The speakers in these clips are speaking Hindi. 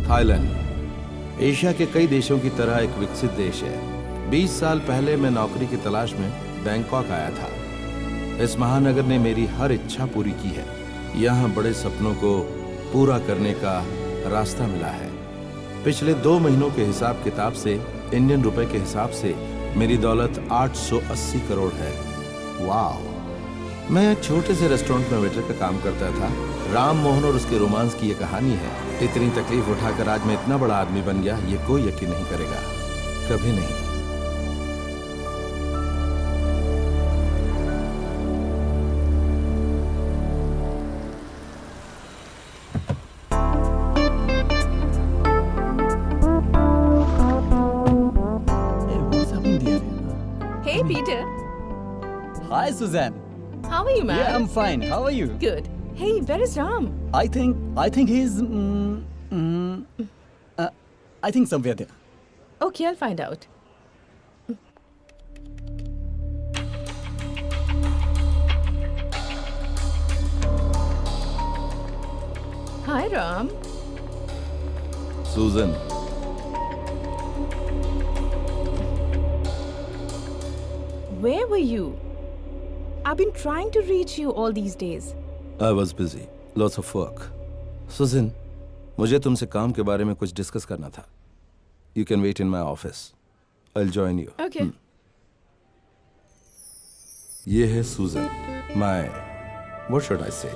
थाईलैंड एशिया के कई देशों की तरह एक विकसित देश है। 20 साल पहले मैं नौकरी की तलाश में बैंकॉक आया था। इस महानगर ने मेरी हर इच्छा पूरी की है। यहाँ बड़े सपनों को पूरा करने का रास्ता मिला है। पिछले 2 महीनों के हिसाब किताब से इंडियन रुपए के हिसाब से मेरी दौलत 880 करोड़ है। वाह! मैं एक छोटे से रेस्टोरेंट में वेटर का काम करता था। राम मोहन और उसके रोमांस की ये कहानी है। इतनी तकलीफ उठाकर आज मैं इतना बड़ा आदमी बन गया, ये कोई यकीन नहीं करेगा, कभी नहीं। Hey, Peter. Hi, Suzanne. How are you, man? Yeah, I'm fine. How are you? Good. Hey, where is Ram? I think he's. I think somewhere there. Okay, I'll find out. Hi, Ram. Susan. Where were you? I've been trying to reach you all these days. I was busy. Lots of work. Susan, मुझे तुमसे काम के बारे में कुछ डिस्कस करना था. You can wait in my office. I'll join you. Okay. ये है Susan. What should I say?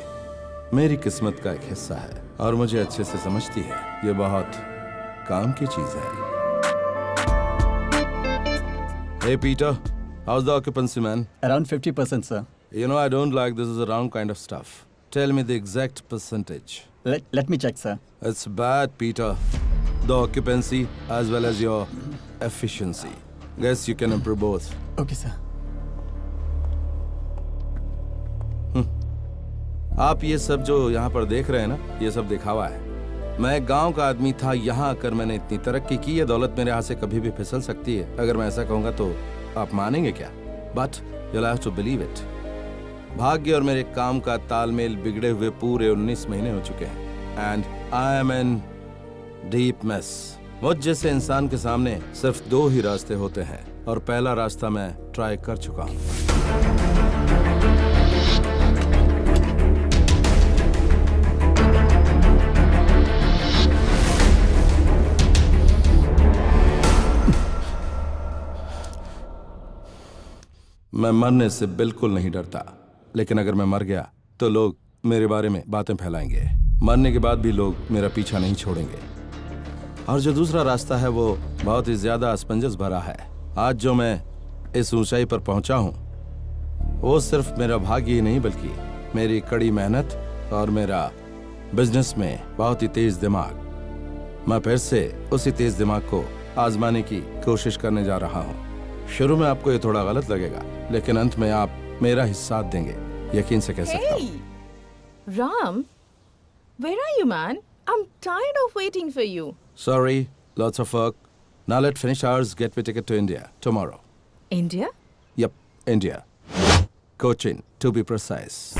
मेरी किस्मत का एक हिस्सा है और मुझे अच्छे से समझती है. ये बहुत काम की चीज है. Hey Peter, how's the occupancy, man? Around 50%, sir. You know I don't like this is around kind of stuff. Tell me the exact percentage. Let me check, sir. It's bad, Peter. The occupancy as well as your efficiency. Guess you can improve both. Okay, sir. आप ये सब जो यहाँ पर देख रहे हैं ना, ये सब दिखावा है। मैं एक गांव का आदमी था, यहाँ आकर मैंने इतनी तरक्की की, ये दौलत मेरे हाथ से कभी भी फिसल सकती है। अगर मैं ऐसा कहूँगा तो आप मानेंगे क्या? But you'll have to believe it. भाग्य और मेरे काम का तालमेल बिगड़े हुए पूरे 19 महीने हो चुके हैं। And I am in deep mess. मुझ जैसे इंसान के सामने सिर्फ 2 ही रास्ते होते हैं और पहला रास्ता मैं ट्राई कर चुका हूँ। मैं मरने से बिल्कुल नहीं डरता, लेकिन अगर मैं मर गया तो लोग मेरे बारे में बातें फैलाएंगे। मरने के बाद भी लोग मेरा पीछा नहीं छोड़ेंगे। और जो दूसरा रास्ता है वो बहुत ही ज्यादा असमंजस भरा है। आज जो मैं इस ऊंचाई पर पहुंचा हूं वो सिर्फ मेरा भाग्य ही नहीं बल्कि मेरी कड़ी मेहनत और मेरा बिजनेस में बहुत ही तेज दिमाग। मैं फिर से उसी तेज दिमाग को आजमाने की कोशिश करने जा रहा हूं। शुरू में आपको ये थोड़ा गलत लगेगा, लेकिन अंत में आप मेरा ही साथ देंगे, यकीन से कह सकता हूँ। Hey, Ram, where are you, man? I'm tired of waiting for you. Sorry, lots of work. Now let's finish ours. Get me ticket to India tomorrow. India? Yep, India. Cochin, to be precise.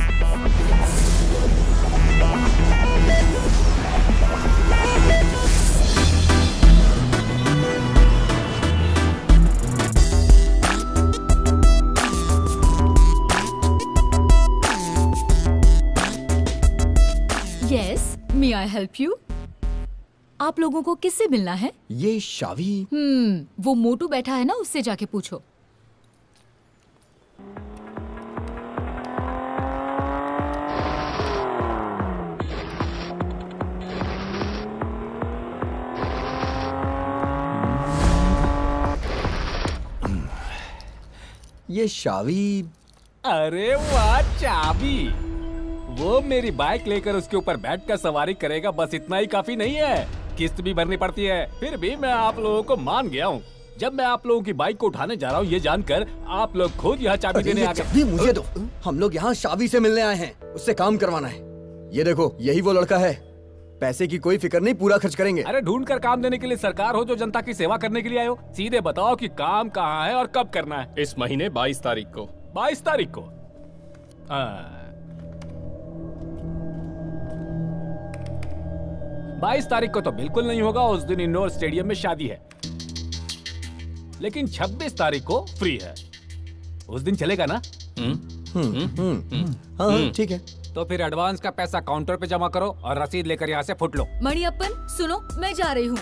Yes, may I help you? आप लोगों को किससे मिलना है? ये शावी। वो मोटू बैठा है ना, उससे जाके पूछो। ये शावी। अरे वाह, चाबी! वो मेरी बाइक लेकर उसके ऊपर बैठकर सवारी करेगा, बस इतना ही काफी नहीं है, किस्त भी भरनी पड़ती है। फिर भी मैं आप लोगों को मान गया हूँ। जब मैं आप लोगों की बाइक को उठाने जा रहा हूँ ये जानकर आप लोग खुद यहाँ चाबी देने आ गए। चाबी मुझे दो। हम लोग यहाँ शावी से मिलने आए हैं, उससे काम करवाना है। ये देखो, यही वो लड़का है। पैसे की कोई फिक्र नहीं, पूरा खर्च करेंगे। अरे ढूंढ कर काम देने के लिए सरकार हो जो जनता की सेवा करने के लिए आए हो? सीधे बताओ कि काम कहाँ है और कब करना है। इस महीने 22 तारीख को। 22 तारीख को? 22 तारीख को तो बिल्कुल नहीं होगा, उस दिन इंडोर स्टेडियम में शादी है। लेकिन 26 तारीख को फ्री है, उस दिन चलेगा ना? हाँ ठीक है। तो फिर एडवांस का पैसा काउंटर पे जमा करो और रसीद लेकर यहाँ से फुट लो। मणियप्पन सुनो, मैं जा रही हूँ।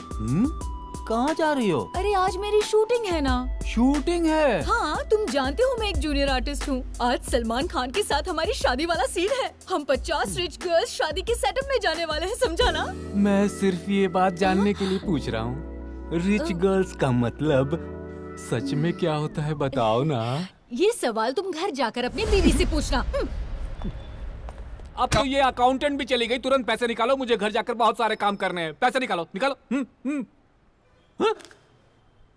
कहाँ जा रही हो? अरे आज मेरी शूटिंग है ना। शूटिंग है? हाँ, तुम जानते हो मैं एक जूनियर आर्टिस्ट हूँ। आज सलमान खान के साथ हमारी शादी वाला सीन है। हम 50 रिच गर्ल्स शादी के सेटअप में जाने वाले हैं, समझा ना? मैं सिर्फ ये बात जानने के लिए पूछ रहा हूँ, रिच गर्ल्स का मतलब सच में क्या होता है, बताओ ना। ये सवाल तुम घर जाकर अपनी बीवी से पूछना। अब तो ये अकाउंटेंट भी चली गई, तुरंत पैसे निकालो, मुझे घर जाकर बहुत सारे काम करने हैं। पैसे निकालो, निकालो।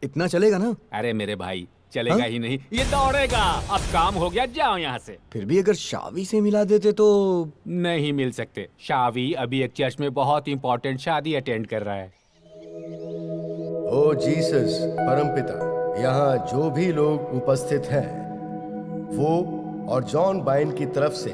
इतना चलेगा ना? अरे मेरे भाई, चलेगा हाँ? ही नहीं, ये दौड़ेगा। अब काम हो गया, जाओ यहाँ से। फिर भी अगर शावी से मिला देते तो। नहीं मिल सकते। शावी अभी एक चर्च में बहुत इंपॉर्टेंट शादी अटेंड कर रहा है। ओ जीसस परमपिता, यहाँ जो भी लोग उपस्थित हैं वो और जॉन बाइन की तरफ से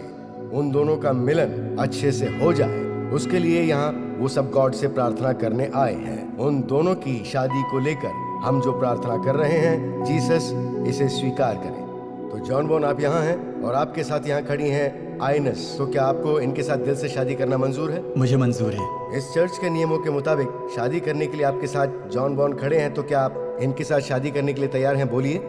उन दोनों का मिलन अच्छे से हो जाए, उसके लिए यहाँ वो सब गॉड से प्रार्थना करने आए हैं। उन दोनों की शादी को लेकर हम जो प्रार्थना कर रहे हैं, जीसस इसे स्वीकार करें। तो जॉन बॉन, आप यहाँ हैं और आपके साथ यहाँ खड़ी हैं आइनस। तो क्या आपको इनके साथ दिल से शादी करना मंजूर है? मुझे मंजूर है। इस चर्च के नियमों के मुताबिक शादी करने के लिए आपके साथ जॉन बॉन खड़े हैं, तो क्या आप इनके साथ शादी करने के लिए तैयार हैं? बोलिए।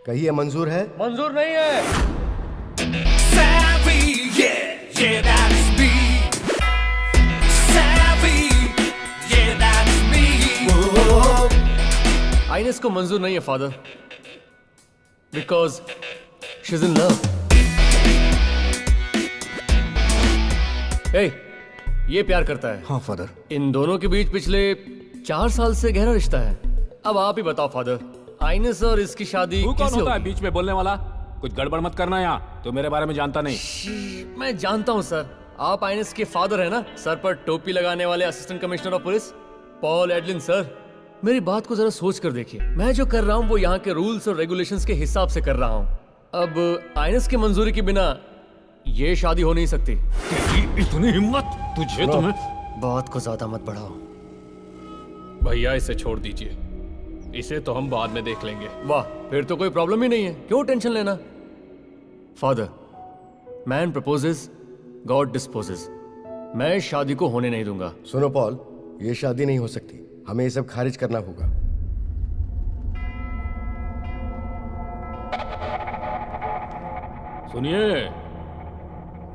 कहिए, मंजूर है? मंजूर नहीं है। आइनेस को मंजूर नहीं है father, because she is in love. ये प्यार करता है। हाँ फादर। इन दोनों के बीच पिछले 4 साल से गहरा रिश्ता है। अब आप ही बताओ फादर, आइनेस और इसकी शादी तू कौन कैसे होता है होगी? बीच में बोलने वाला? कुछ गड़बड़ मत करना यहाँ, तो मेरे बारे में जानता नहीं। मैं जानता हूँ सर, आप आइनेस के फादर है ना? सर पर टोपी लगाने वाले assistant commissioner of police Paul Adeline sir. मेरी बात को जरा सोच कर देखिए, मैं जो कर रहा हूँ वो यहाँ के रूल्स और रेगुलेशंस के हिसाब से कर रहा हूँ। अब आइनेस की मंजूरी के बिना ये शादी हो नहीं सकती। इतनी हिम्मत तुझे? तुम्हें बात को ज्यादा मत बढ़ाओ। भैया इसे छोड़ दीजिए, इसे तो हम बाद में देख लेंगे। वाह, फिर तो कोई प्रॉब्लम ही नहीं है, क्यों टेंशन लेना? Father, man proposes, God disposes. मैं शादी को होने नहीं दूंगा। सुनो पॉल, ये शादी नहीं हो सकती, हमें ये सब खारिज करना होगा। सुनिए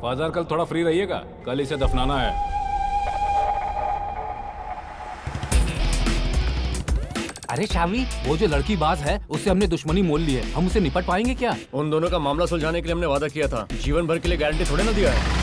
फादर, कल थोड़ा फ्री रहिएगा, कल इसे दफनाना है। अरे शावी, वो जो लड़की बाज है उससे हमने दुश्मनी मोल ली है, हम उसे निपट पाएंगे क्या? उन दोनों का मामला सुलझाने के लिए हमने वादा किया था, जीवन भर के लिए गारंटी थोड़े ना दिया है।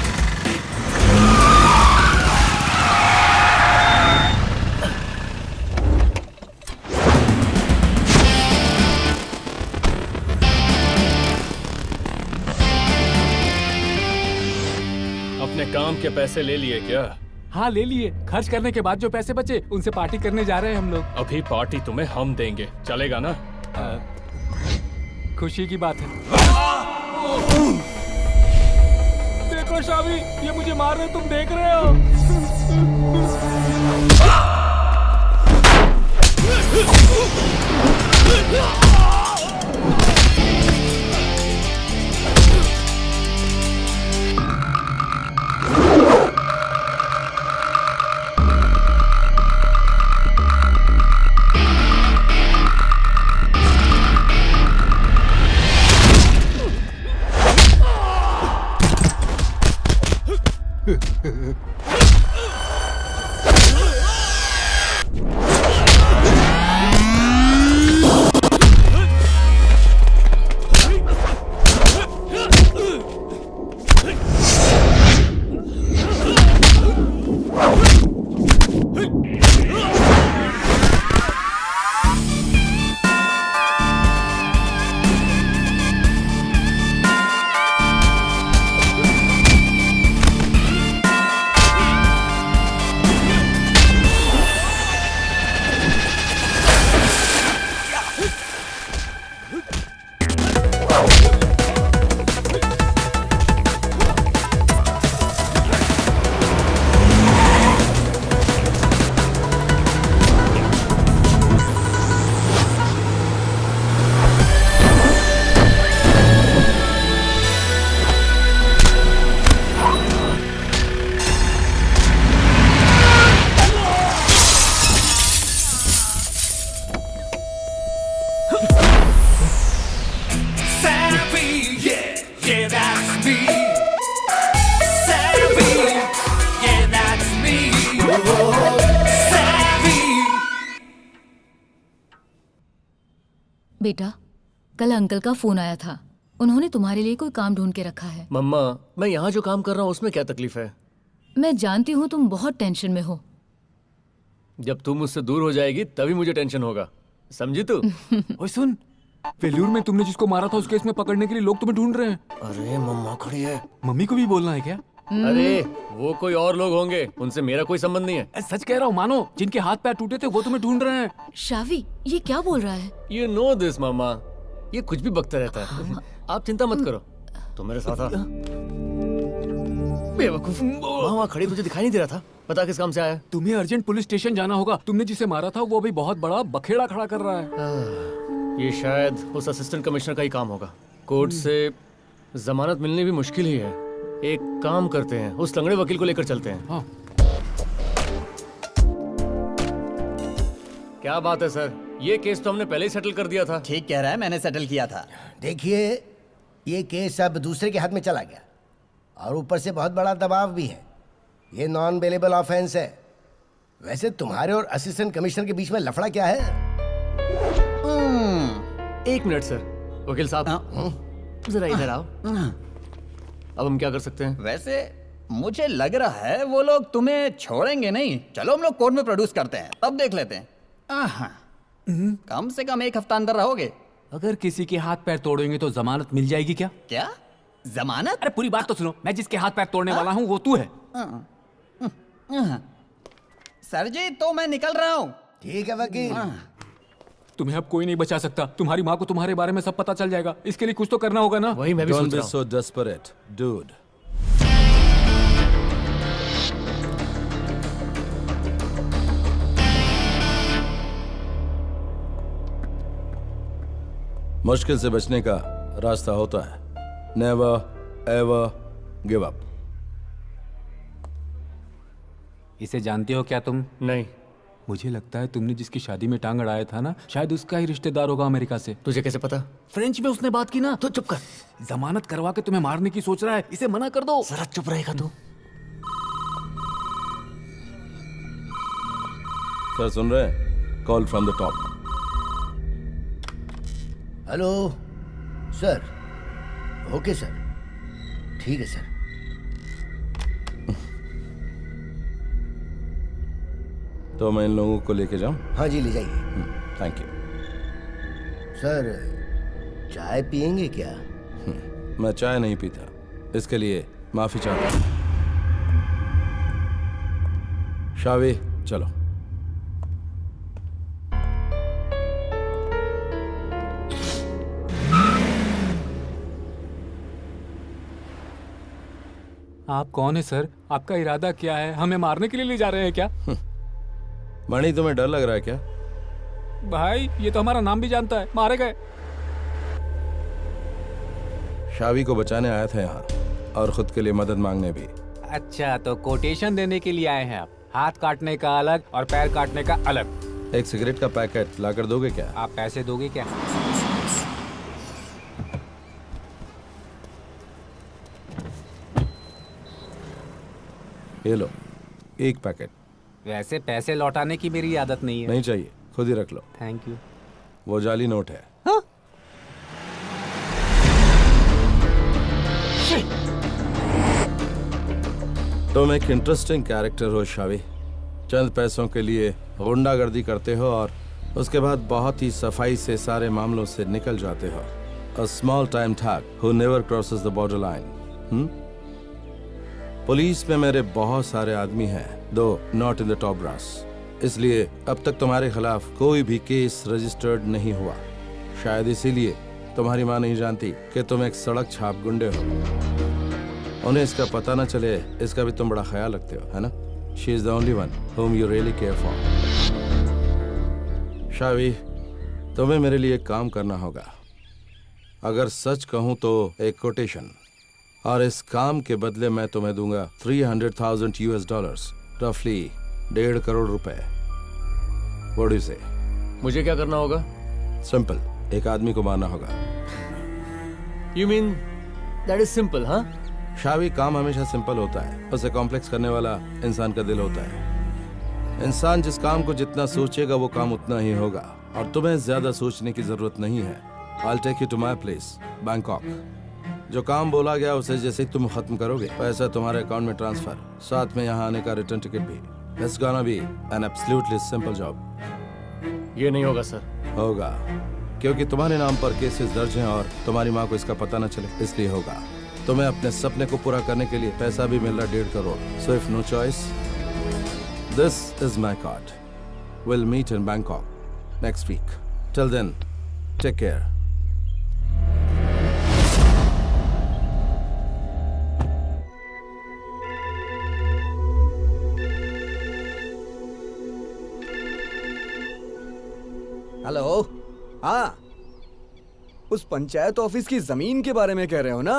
अपने काम के पैसे ले लिए क्या? हाँ ले लिए, खर्च करने के बाद जो पैसे बचे उनसे पार्टी करने जा रहे हैं हम लोग। अभी पार्टी तुम्हें हम देंगे, चलेगा ना? खुशी की बात है। देखो शावी, ये मुझे मार रहे, तुम देख रहे हो? बेटा, कल अंकल का फोन आया था। उन्होंने तुम्हारे लिए कोई काम ढूंढ के रखा है। मम्मा, मैं यहाँ जो काम कर रहा हूँ उसमें क्या तकलीफ है? मैं जानती हूँ तुम बहुत टेंशन में हो। जब तुम मुझसे दूर हो जाएगी तभी मुझे टेंशन होगा, समझी तू? ओए सुन, वेल्यूर में तुमने जिसको मारा था उस केस में पकड़ने के लिए लोग तुम्हें ढूंढ रहे हैं। अरे मम्मा खड़ी है। मम्मी को भी बोलना है क्या? अरे वो कोई और लोग होंगे, उनसे मेरा कोई संबंध नहीं है। सच कह रहा हूँ, मानो जिनके हाथ पैर टूटे थे वो तुम्हें ढूंढ रहे हैं। शावी, ये क्या बोल रहा है? You know this, मम्मा। ये कुछ भी बकता रहता है। आप चिंता मत करो, तुम मेरे साथ आ। बेवकूफ, वहाँ खड़ी तुझे दिखाई नहीं दे रहा था? बता किस काम से आया? तुम्हें अर्जेंट पुलिस स्टेशन जाना होगा। तुमने जिसे मारा था वो अभी बहुत बड़ा बखेड़ा खड़ा कर रहा है। ये शायद उस असिस्टेंट कमिश्नर का ही काम होगा। कोर्ट से जमानत मिलनी भी मुश्किल ही है। एक काम करते हैं, उस लंगड़े वकील को लेकर चलते हैं। हाँ। क्या बात है सर, ये केस तो हमने पहले ही सेटल कर दिया था। ठीक कह रहा है, मैंने सेटल किया था। देखिए, ये केस अब दूसरे के हाथ में चला गया और ऊपर से बहुत बड़ा दबाव भी है। ये नॉन बेलेबल ऑफेंस है। वैसे तुम्हारे और असिस्टेंट कमिश्नर के बीच में लफड़ा क्या है? एक मिनट सर, वकील साहब जरा इधर आओ। अब हम क्या कर सकते हैं? वैसे मुझे लग रहा है वो लोग तुम्हें छोड़ेंगे नहीं। चलो हम लोग कोर्ट में प्रोड्यूस करते हैं, तब देख लेते हैं। कम से कम 1 हफ्ता अंदर रहोगे। अगर किसी के हाथ पैर तोड़ेंगे तो जमानत मिल जाएगी क्या? क्या जमानत? अरे पूरी बात तो सुनो। मैं जिसके हाथ पैर तोड़ने वाला हूँ वो तू है। सर जी, तो मैं निकल रहा हूँ। ठीक है वकील। तुम्हें अब कोई नहीं बचा सकता। तुम्हारी माँ को तुम्हारे बारे में सब पता चल जाएगा। इसके लिए कुछ तो करना होगा ना? वही मैं भी Don't सोच be रहा हूँ। so desperate, dude. मुश्किल से बचने का रास्ता होता है। Never ever give up. इसे जानते हो क्या तुम? नहीं। मुझे लगता है तुमने जिसकी शादी में टांग अड़ाया था ना, शायद उसका ही रिश्तेदार होगा अमेरिका से। तुझे कैसे पता? फ्रेंच में उसने बात की ना। तो चुप कर। जमानत करवा के तुम्हें मारने की सोच रहा है। इसे मना कर दो। जरा चुप रहेगा तू? सर सुन रहे हैं? Call from the top. Hello sir. Okay sir, ठीक है सर। तो मैं इन लोगों को लेके जाऊं? हाँ जी, ले जाइए। Thank you. सर, चाय पियेंगे क्या? मैं चाय नहीं पीता, इसके लिए माफी चाहता हूं। शावी, चलो। आप कौन है सर? आपका इरादा क्या है? हमें मारने के लिए ले जा रहे हैं क्या? मणि, तुम्हें डर लग रहा है क्या? भाई, ये तो हमारा नाम भी जानता है। मारे गए। शावी को बचाने आया था यहाँ, और खुद के लिए मदद मांगने भी। अच्छा, तो कोटेशन देने के लिए आए हैं आप? हाथ काटने का अलग और पैर काटने का अलग। एक सिगरेट का पैकेट लाकर दोगे क्या? आप पैसे दोगे क्या? ये लो, एक पैकेट। वैसे पैसे लौटाने की मेरी आदत नहीं है। नहीं चाहिए, खुद ही रख लो। Thank you. वो जाली नोट है। तुम एक इंटरेस्टिंग कैरेक्टर हो शावी। चंद पैसों के लिए गुंडागर्दी करते हो और उसके बाद बहुत ही सफाई से सारे मामलों से निकल जाते हो। A small time thug who never crosses the borderline. Police में मेरे बहुत सारे आदमी हैं, though not in the top brass. इसलिए अब तक तुम्हारे खिलाफ कोई भी केस रजिस्टर्ड नहीं हुआ। शायद इसीलिए तुम्हारी माँ नहीं जानती कि तुम एक सड़क छाप गुंडे हो। उन्हें इसका पता न चले, इसका भी तुम बड़ा ख्याल रखते हो, है ना? She is the only one whom you really care for. शावी, तुम्हें मेरे लिए एक काम करना होगा। अगर सच कहूं तो एक कोटेशन, और इस काम के बदले मैं तुम्हें दूंगा $300,000 US, रफली 1.5 करोड़ रुपए। What do you say? मुझे क्या करना होगा? सिंपल, एक आदमी को मारना होगा। You mean that is simple, हाँ? शावी, काम हमेशा सिंपल होता है, उसे कॉम्प्लेक्स करने वाला इंसान का दिल होता है। इंसान जिस काम को जितना सोचेगा वो काम उतना ही होगा, और तुम्हें ज्यादा सोचने की जरूरत नहीं है। I'll take you to my place, Bangkok. जो काम बोला गया उसे जैसे ही तुम खत्म करोगे, पैसा तुम्हारे अकाउंट में ट्रांसफर, साथ में यहाँ आने का रिटर्न टिकट भी। It's gonna be an absolutely simple job। ये नहीं होगा सर। होगा, क्योंकि तुम्हारे नाम पर केसेस दर्ज हैं और तुम्हारी माँ को इसका पता न चले, इसलिए होगा। तुम्हें अपने सपने को पूरा करने के लिए पैसा भी मिल रहा 1.5 crore. So if no choice, this is my card। We'll meet in Bangkok next week। Till then, take care। Hello. हाँ, उस पंचायत ऑफिस की जमीन के बारे में कह रहे हो ना?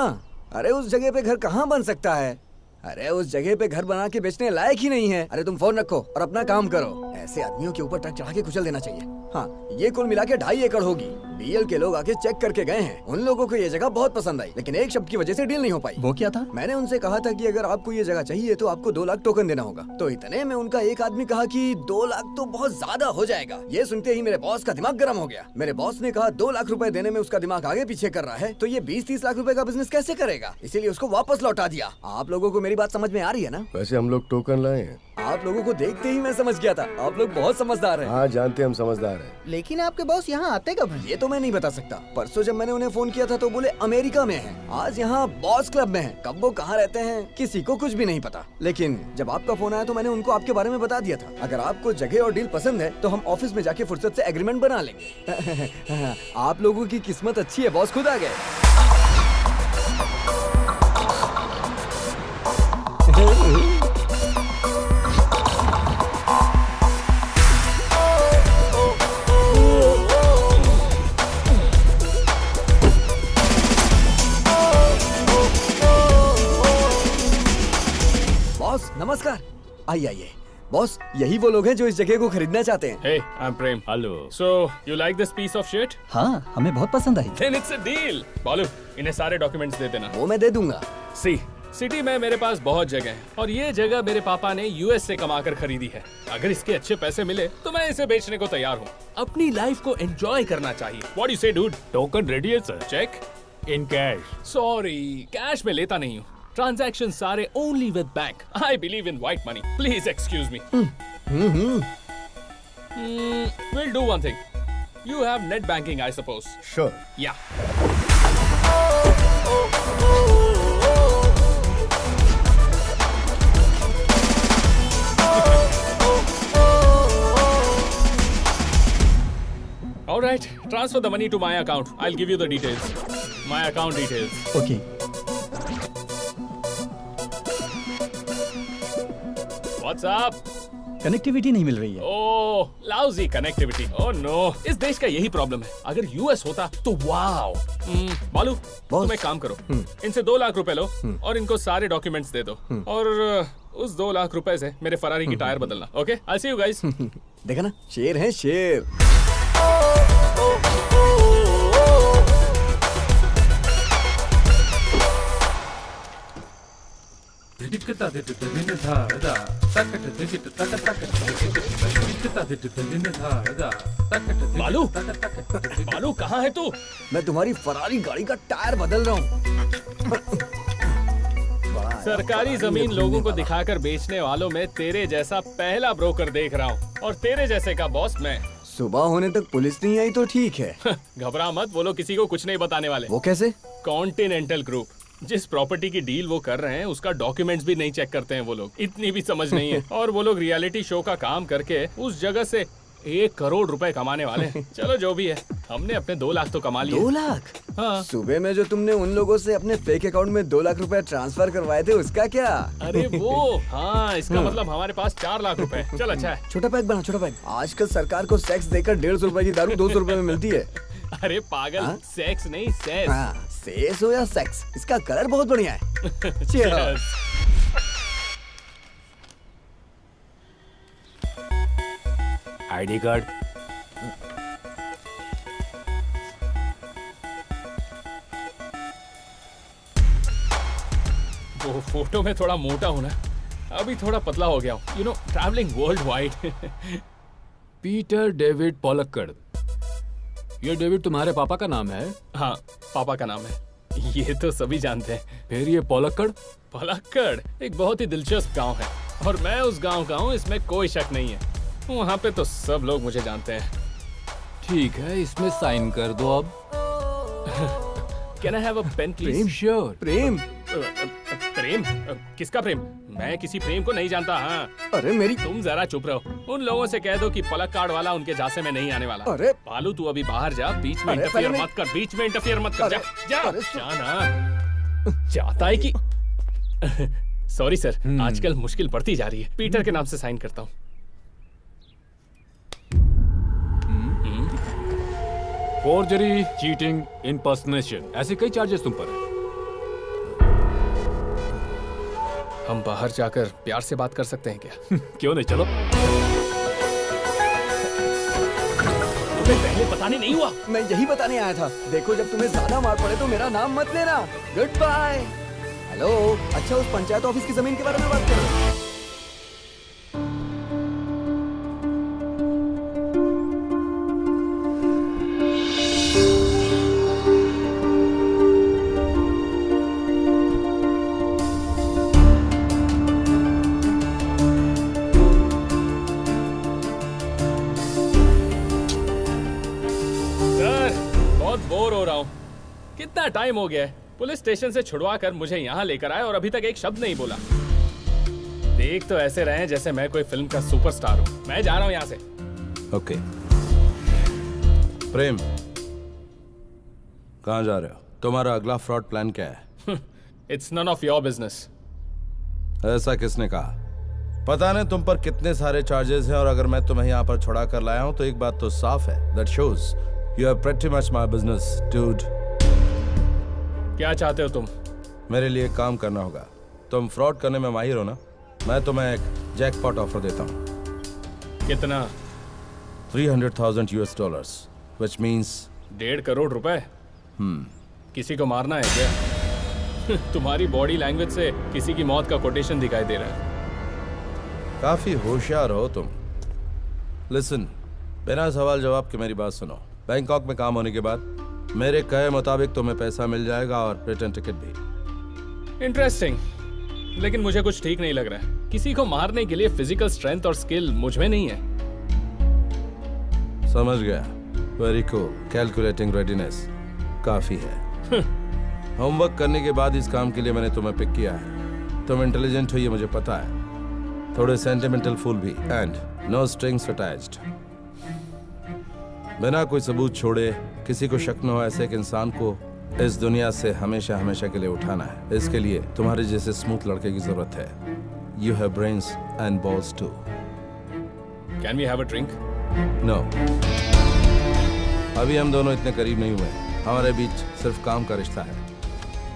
अरे उस जगह पे घर कहाँ बन सकता है? अरे उस जगह पे घर बना के बेचने लायक ही नहीं है। अरे तुम फोन रखो और अपना काम करो। ऐसे आदमियों के ऊपर ट्रक चढ़ा के कुचल देना चाहिए। हाँ, ये कुल मिला के 2.5 एकड़ होगी। बीएल के लोग आके चेक करके गए हैं। उन लोगों को ये जगह बहुत पसंद आई, लेकिन एक शब्द की वजह से डील नहीं हो पाई। वो क्या था? मैंने उनसे कहा था कि अगर आपको ये जगह चाहिए तो आपको 2 लाख टोकन देना होगा। तो इतने में उनका एक आदमी कहा कि 2 लाख तो बहुत ज्यादा हो जाएगा। ये सुनते ही मेरे बॉस का दिमाग गर्म हो गया। मेरे बॉस ने कहा 2 लाख रुपए देने में उसका दिमाग आगे पीछे कर रहा है, तो ये 20-30 लाख रुपए का बिजनेस कैसे करेगा? इसीलिए उसको वापस लौटा दिया। आप लोगों को मेरी बात समझ में आ रही है ना? वैसे हम लोग टोकन लाए हैं। आप लोगों को देखते ही मैं समझ गया था, आप लोग बहुत समझदार हैं। हाँ, जानते हम समझदार हैं। लेकिन आपके बॉस यहाँ आते कब हैं? ये तो मैं नहीं बता सकता। परसों जब मैंने उन्हें फोन किया था तो बोले अमेरिका में हैं। आज यहाँ बॉस क्लब में हैं। कब वो कहाँ रहते हैं किसी को कुछ भी नहीं पता। लेकिन जब आपका फोन आया तो मैंने उनको आपके बारे में बता दिया था। अगर आपको जगह और डील पसंद है तो हम ऑफिस में जाके फुर्सत से एग्रीमेंट बना लेंगे। आप लोगों की किस्मत अच्छी है, बॉस खुद आ गए। बॉस नमस्कार। आइए आइए। बॉस, यही वो लोग हैं जो इस जगह को खरीदना चाहते हैं। Hey, I'm Prem. Hello. So, you like this piece of shit? हाँ, हमें बहुत पसंद आई। Then it's a deal. बालू, इन्हें सारे डॉक्यूमेंट्स दे देना। वो मैं दे दूंगा। See, सिटी में मेरे पास बहुत जगह है और ये जगह मेरे पापा ने यूएस से कमाकर खरीदी है। अगर इसके अच्छे पैसे मिले तो मैं इसे बेचने को तैयार हूँ। अपनी लाइफ को एंजॉय करना चाहिए। What do you say, dude? Token ready है sir. Check? In cash. Sorry, cash में लेता नहीं हूँ। ट्रांजैक्शन सारे only with bank. I believe in white money. Please excuse me. We'll do one thing. You have net banking, I suppose. Sure। Yeah. All right, transfer the money to my account. I'll give you the details. My account details. Okay. What's up? Connectivity नहीं मिल रही है। Oh, lousy connectivity. Oh no. इस देश का यही प्रॉब्लम है। अगर यूएस होता तो वाओ। बालू, तुम एक काम करो। इनसे 2 लाख रुपए लो और इनको सारे डॉक्यूमेंट्स दे दो। और उस 2 लाख रुपए से मेरे फरारी की टायर बदलना। Okay? I'll see you guys. देखा ना, शेर है शेर। बालू, बालू कहाँ है तू? मैं तुम्हारी फरारी गाड़ी का टायर बदल रहा हूँ। सरकारी जमीन लोगों को दिखाकर बेचने वालों में तेरे जैसा पहला ब्रोकर देख रहा हूँ और तेरे जैसे का बॉस मैं। सुबह होने तक पुलिस नहीं आई तो ठीक है। घबरा मत, वो लोग किसी को कुछ नहीं बताने वाले। वो कैसे? कॉन्टिनेंटल ग्रुप, जिस प्रॉपर्टी की डील वो कर रहे हैं उसका डॉक्यूमेंट्स भी नहीं चेक करते हैं वो लोग। इतनी भी समझ नहीं है। और वो लोग रियलिटी शो का काम करके उस जगह से 1 करोड़ रुपए कमाने वाले हैं। चलो जो भी है, हमने अपने 2 लाख तो कमा लिए। 2 लाख? हाँ। सुबह में जो तुमने उन लोगों से अपने फेक अकाउंट में 2 लाख रुपए ट्रांसफर करवाए थे उसका क्या? अरे वो, हाँ, इसका मतलब हमारे पास 4 लाख रुपए। चल अच्छा है। छोटा पैक बना, छोटा पैक। आजकल सरकार को सेक्स देकर 150 रुपए की दारू 200 रुपए में मिलती है। अरे पागल, सेक्स नहीं सेस। हाँ, सेस हो या सेक्स, इसका कलर बहुत बढ़िया है। Cheers। ID card. वो फोटो में थोड़ा मोटा हूं ना, अभी थोड़ा पतला हो गया हूँ। You know, travelling worldwide. Peter David Paulakkad, ये डेविड तुम्हारे पापा का नाम है? हाँ, पापा का नाम है। ये तो सभी जानते हैं। फिर ये पलक्कड़? पलक्कड़ एक बहुत ही दिलचस्प गांव है और मैं उस गांव का हूँ, इसमें कोई शक नहीं है। वहाँ पे तो सब लोग मुझे जानते हैं। ठीक है, इसमें साइन कर दो अब। Can I have a pen please? Prem, sure. Prem? Prem? किसका प्रेम? मैं किसी प्रेम को नहीं जानता। हाँ, अरे मेरी तुम जरा चुप रहो। उन लोगों से कह दो कि पलक्कड़ वाला उनके झांसे में नहीं आने वाला। अरे बालू, तू अभी बाहर जा, बीच में अरे इंटरफियर पहले मत कर, बीच में इंटरफियर मत कर। जा जा अरे जा ना। चाहता है कि सॉरी सर, आजकल मुश्किल बढ़ती जा रही है। पीटर के नाम से साइन करता हूँ। फोर्जरी, चीटिंग, इम्पर्सनेशन, ऐसे कई चार्जेस तुम पर हैं। हम बाहर जाकर प्यार से बात कर सकते हैं क्या? क्यों नहीं, चलो। तुम्हें पहले बताने नहीं हुआ? मैं यही बताने आया था। देखो, जब तुम्हें ज्यादा मार पड़े तो मेरा नाम मत लेना। Good bye. हेलो, अच्छा उस पंचायत ऑफिस की जमीन के बारे में बात करो। सर, बहुत बोर हो रहा हूँ। कितना टाइम हो गया है? पुलिस स्टेशन से छुड़वा कर मुझे यहाँ लेकर आए और अभी तक एक शब्द नहीं बोला। देख तो ऐसे रहे जैसे मैं कोई फिल्म का सुपरस्टार हूँ। मैं जा रहा हूँ यहाँ से। ओके। प्रेम, कहाँ जा रहे हो? तुम्हारा अगला फ्रॉड प्लान क्या है? It's none of your business. ऐसा किसने कहा? पता नहीं तुम पर कितने सारे चार्जेस हैं और अगर मैं तुम्हें यहाँ पर छुड़ा कर लाया हूँ तो एक बात तो साफ है, that shows you are pretty much my business dude. क्या चाहते हो तुम? मेरे लिए एक काम करना होगा। तुम फ्रॉड करने में माहिर हो ना? मैं तुम्हें एक जैकपॉट ऑफर देता हूँ। कितना? 300,000 US dollars, which means 1.5 crore रुपए? किसी को मारना है क्या? तुम्हारी बॉडी लैंग्वेज से किसी की मौत का कोटेशन दिखाई दे रहा है। काफी होशियार हो तुम। लिसन, बिना सवाल जवाब के मेरी बात सुनो। बैंकॉक में काम होने के बाद मेरे कहे मुताबिक तुम्हें पैसा मिल जाएगा और रिटर्न टिकट भी। इंटरेस्टिंग, लेकिन मुझे कुछ ठीक नहीं लग रहा है। किसी को मारने के लिए फिजिकल स्ट्रेंथ और स्किल मुझ में नहीं है। समझ गया। Very cool. कैलकुलेटिंग रेडीनेस काफी है। होमवर्क करने के बाद इस काम के लिए मैंने तुम्हें पिक किया है। तुम इंटेलिजेंट हो, ये मुझे पता है। थोड़े सेंटिमेंटल फूल भी, एंड नो स्ट्रिंग्स अटैच्ड। बिना कोई सबूत छोड़े किसी को शक न हो ऐसे एक इंसान को इस दुनिया से हमेशा हमेशा के लिए उठाना है। इसके लिए तुम्हारे जैसे स्मूथ लड़के की जरूरत है। You have brains and balls too. Can we have a drink? No, अभी हम दोनों इतने करीब नहीं हुए। हमारे बीच सिर्फ काम का रिश्ता है।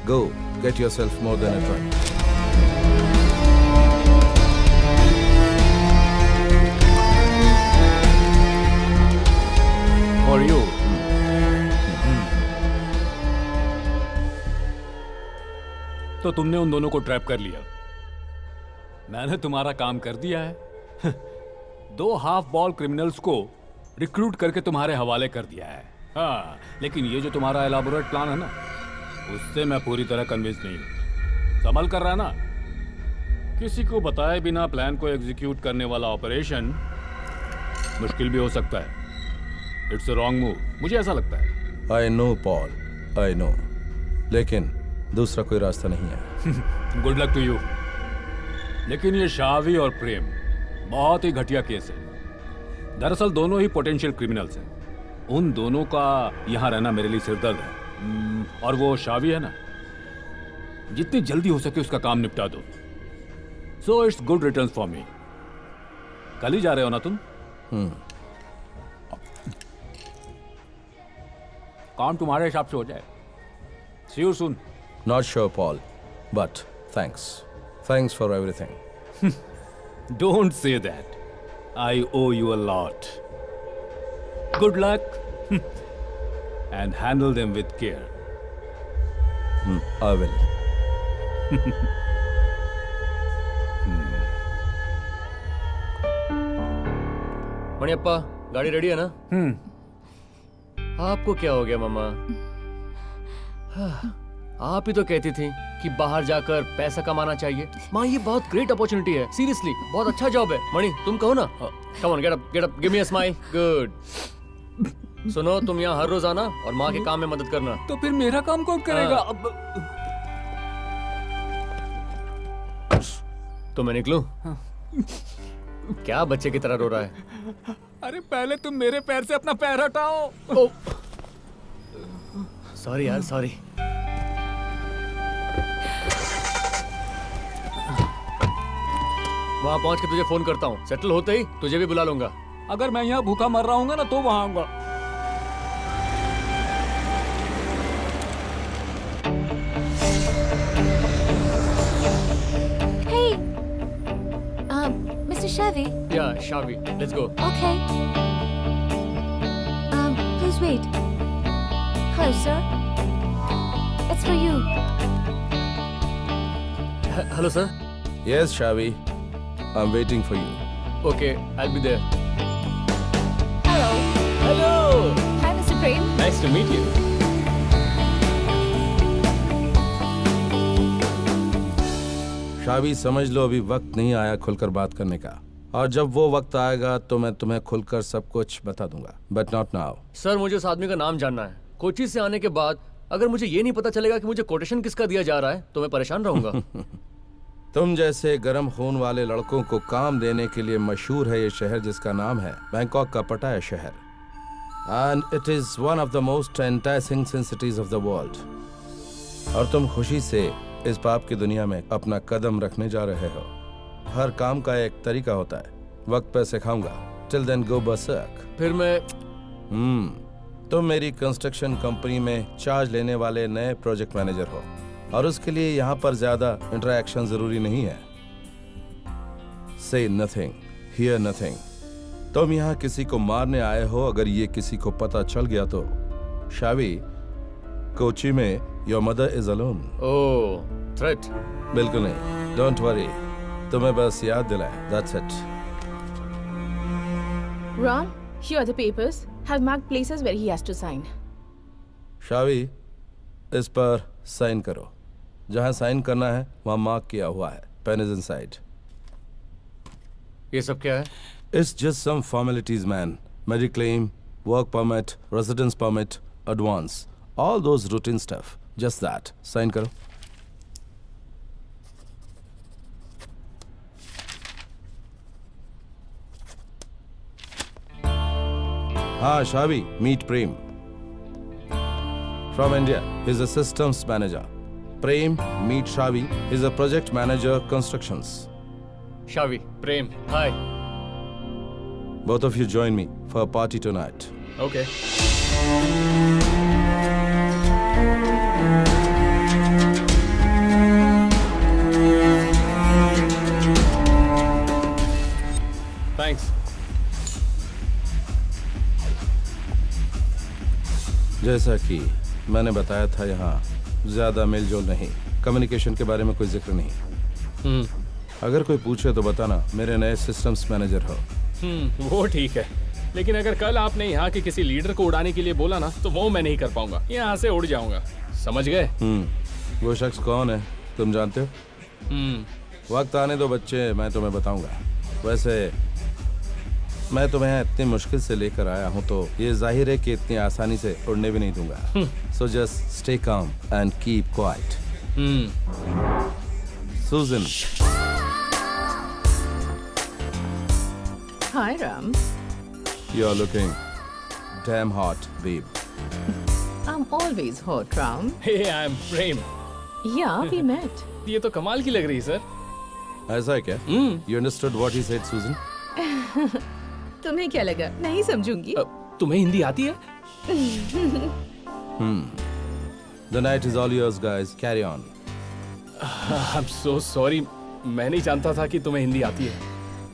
गो get yourself more than a drink. For you. तो तुमने उन दोनों को ट्रैप कर लिया। मैंने तुम्हारा काम कर दिया है। 2 हाफ बॉल क्रिमिनल्स को रिक्रूट करके तुम्हारे हवाले कर दिया है। हाँ, लेकिन ये जो तुम्हारा एलाबोरेट प्लान है ना, उससे मैं पूरी तरह कन्विंस नहीं हूं। संभल कर रहा ना, किसी को बताए बिना प्लान को एग्जीक्यूट करने वाला ऑपरेशन मुश्किल भी हो सकता है। इट्स अ रॉन्ग मूव, मुझे ऐसा लगता है। I know Paul, I know, लेकिन दूसरा कोई रास्ता नहीं है। Good luck to you. लेकिन ये शावी और प्रेम बहुत ही घटिया केस है। दरअसल दोनों ही पोटेंशियल क्रिमिनल्स हैं। उन दोनों का यहाँ रहना मेरे लिए सिरदर्द है। और वो शावी है ना, जितनी जल्दी हो सके उसका काम निपटा दो। So it's good return for me. कल ही जा रहे हो ना तुम? काम तुम्हारे हिसाब से हो जाए। See you soon. Not sure, Paul, but thanks. Thanks for everything. Don't say that. I owe you a lot. Good luck. And handle them with care. I will. मणियप्पा, गाड़ी रेडी है ना? आपको क्या हो गया मामा? आप ही तो कहती थी कि बाहर जाकर पैसा कमाना चाहिए। माँ ये बहुत ग्रेट अपॉर्चुनिटी है, सीरियसली बहुत अच्छा जॉब है। मणि तुम कहो ना। Come on, get up, give me a smile. Good. सुनो, तुम यहाँ हर रोज आना और माँ के काम में मदद करना। तो फिर मेरा काम कौन करेगा? अब तो मैं निकलूं? क्या बच्चे की तरह रो रहा है? अरे पहले तुम मेरे पैर से अपना पैर हटाओ। सॉरी यार, सॉरी। वहां पहुंच के तुझे फोन करता हूँ। सेटल होते ही तुझे भी बुला लूंगा। अगर मैं यहाँ भूखा मर रहा हूँ ना तो वहां आऊंगा। Hey, Mr. Chevy. या Shavi, let's go. Okay. Please wait. Hello, sir. It's for you. Hello sir. Yes, Shavi. I'm waiting for you. Okay, I be there. Hello. Hello, Hi, Mr. Prem. Nice to meet you. Shavi, समझ लो अभी वक्त नहीं आया खुलकर बात करने का, और जब वो वक्त आएगा तो मैं तुम्हें खुलकर सब कुछ बता दूंगा, बट नॉट नाउ। सर मुझे उस आदमी का नाम जानना है। कोची से आने के बाद अगर मुझे ये नहीं पता चलेगा कि मुझे कोटेशन किसका दिया जा रहा है तो मैं परेशान रहूंगा। तुम जैसे गर्म खून वाले लड़कों को काम देने के लिए मशहूर है ये शहर, जिसका नाम है बैंकॉक का पटाया शहर, and it is one of the most enticing cities of the world. और तुम खुशी से इस पाप की दुनिया में अपना कदम रखने जा रहे हो। हर काम का एक तरीका होता है, वक्त पे सिखाऊंगा। Till then go berserk. फिर मैं तुम मेरी कंस्ट्रक्शन कंपनी में चार्ज लेने वाले नए प्रोजेक्ट मैनेजर हो, और उसके लिए यहाँ पर ज्यादा इंटरेक्शन जरूरी नहीं है। से नथिंग, हियर नथिंग। तुम यहाँ किसी को मारने आए हो, अगर ये किसी को पता चल गया तो शावी, कोची में your mother is alone. Oh, threat? बिल्कुल नहीं, डोंट वरी, तुम्हें बस याद दिलाए, that's it. Ron, here are the papers. Have marked places where he has to sign. शावी, इस पर साइन करो। जहां साइन करना है वहां मार्क किया हुआ है। Pen is inside. ये सब क्या है? It's just some formalities, man. Mediclaim, work permit, residence permit, advance. All those routine stuff. Just that. Sign करो। हाँ, Shavi, meet Prem. From India, he's a systems manager. Prem, meet Shavi, he's a project manager, constructions. शावी, Prem, hi. Both of you join me for a party tonight. Okay. Thanks. जैसा कि मैंने बताया था, यहाँ ज्यादा मेलजोल नहीं, कम्युनिकेशन के बारे में कोई जिक्र नहीं। अगर कोई पूछे तो बताना मेरे नए सिस्टम्स मैनेजर हो। वो ठीक है, लेकिन अगर कल आपने यहाँ के किसी लीडर को उड़ाने के लिए बोला ना तो वो मैं नहीं कर पाऊंगा। यहाँ से उड़ जाऊंगा, समझ गए? वो शख्स कौन है तुम जानते हो? वक्त आने दो बच्चे, मैं तुम्हें बताऊंगा। वैसे मैं तुम्हें यहाँ इतनी मुश्किल से लेकर आया हूँ तो ये जाहिर है कि इतनी आसानी से उड़ने भी नहीं दूंगा। So just stay calm and keep quiet. सुजन। Hi, Ram. You're looking damn hot, babe. I'm always hot, Ram. Hey, I am Prem. Yeah, we met. ये तो कमाल की लग रही है सर। ऐसा है क्या? You understood what he said, Susan? तुम्हें क्या लगा? नहीं समझूंगी। तुम्हें हिंदी आती है? The night is all yours, guys. Carry on. I am so sorry, मैं नहीं जानता था कि तुम्हें हिंदी आती है।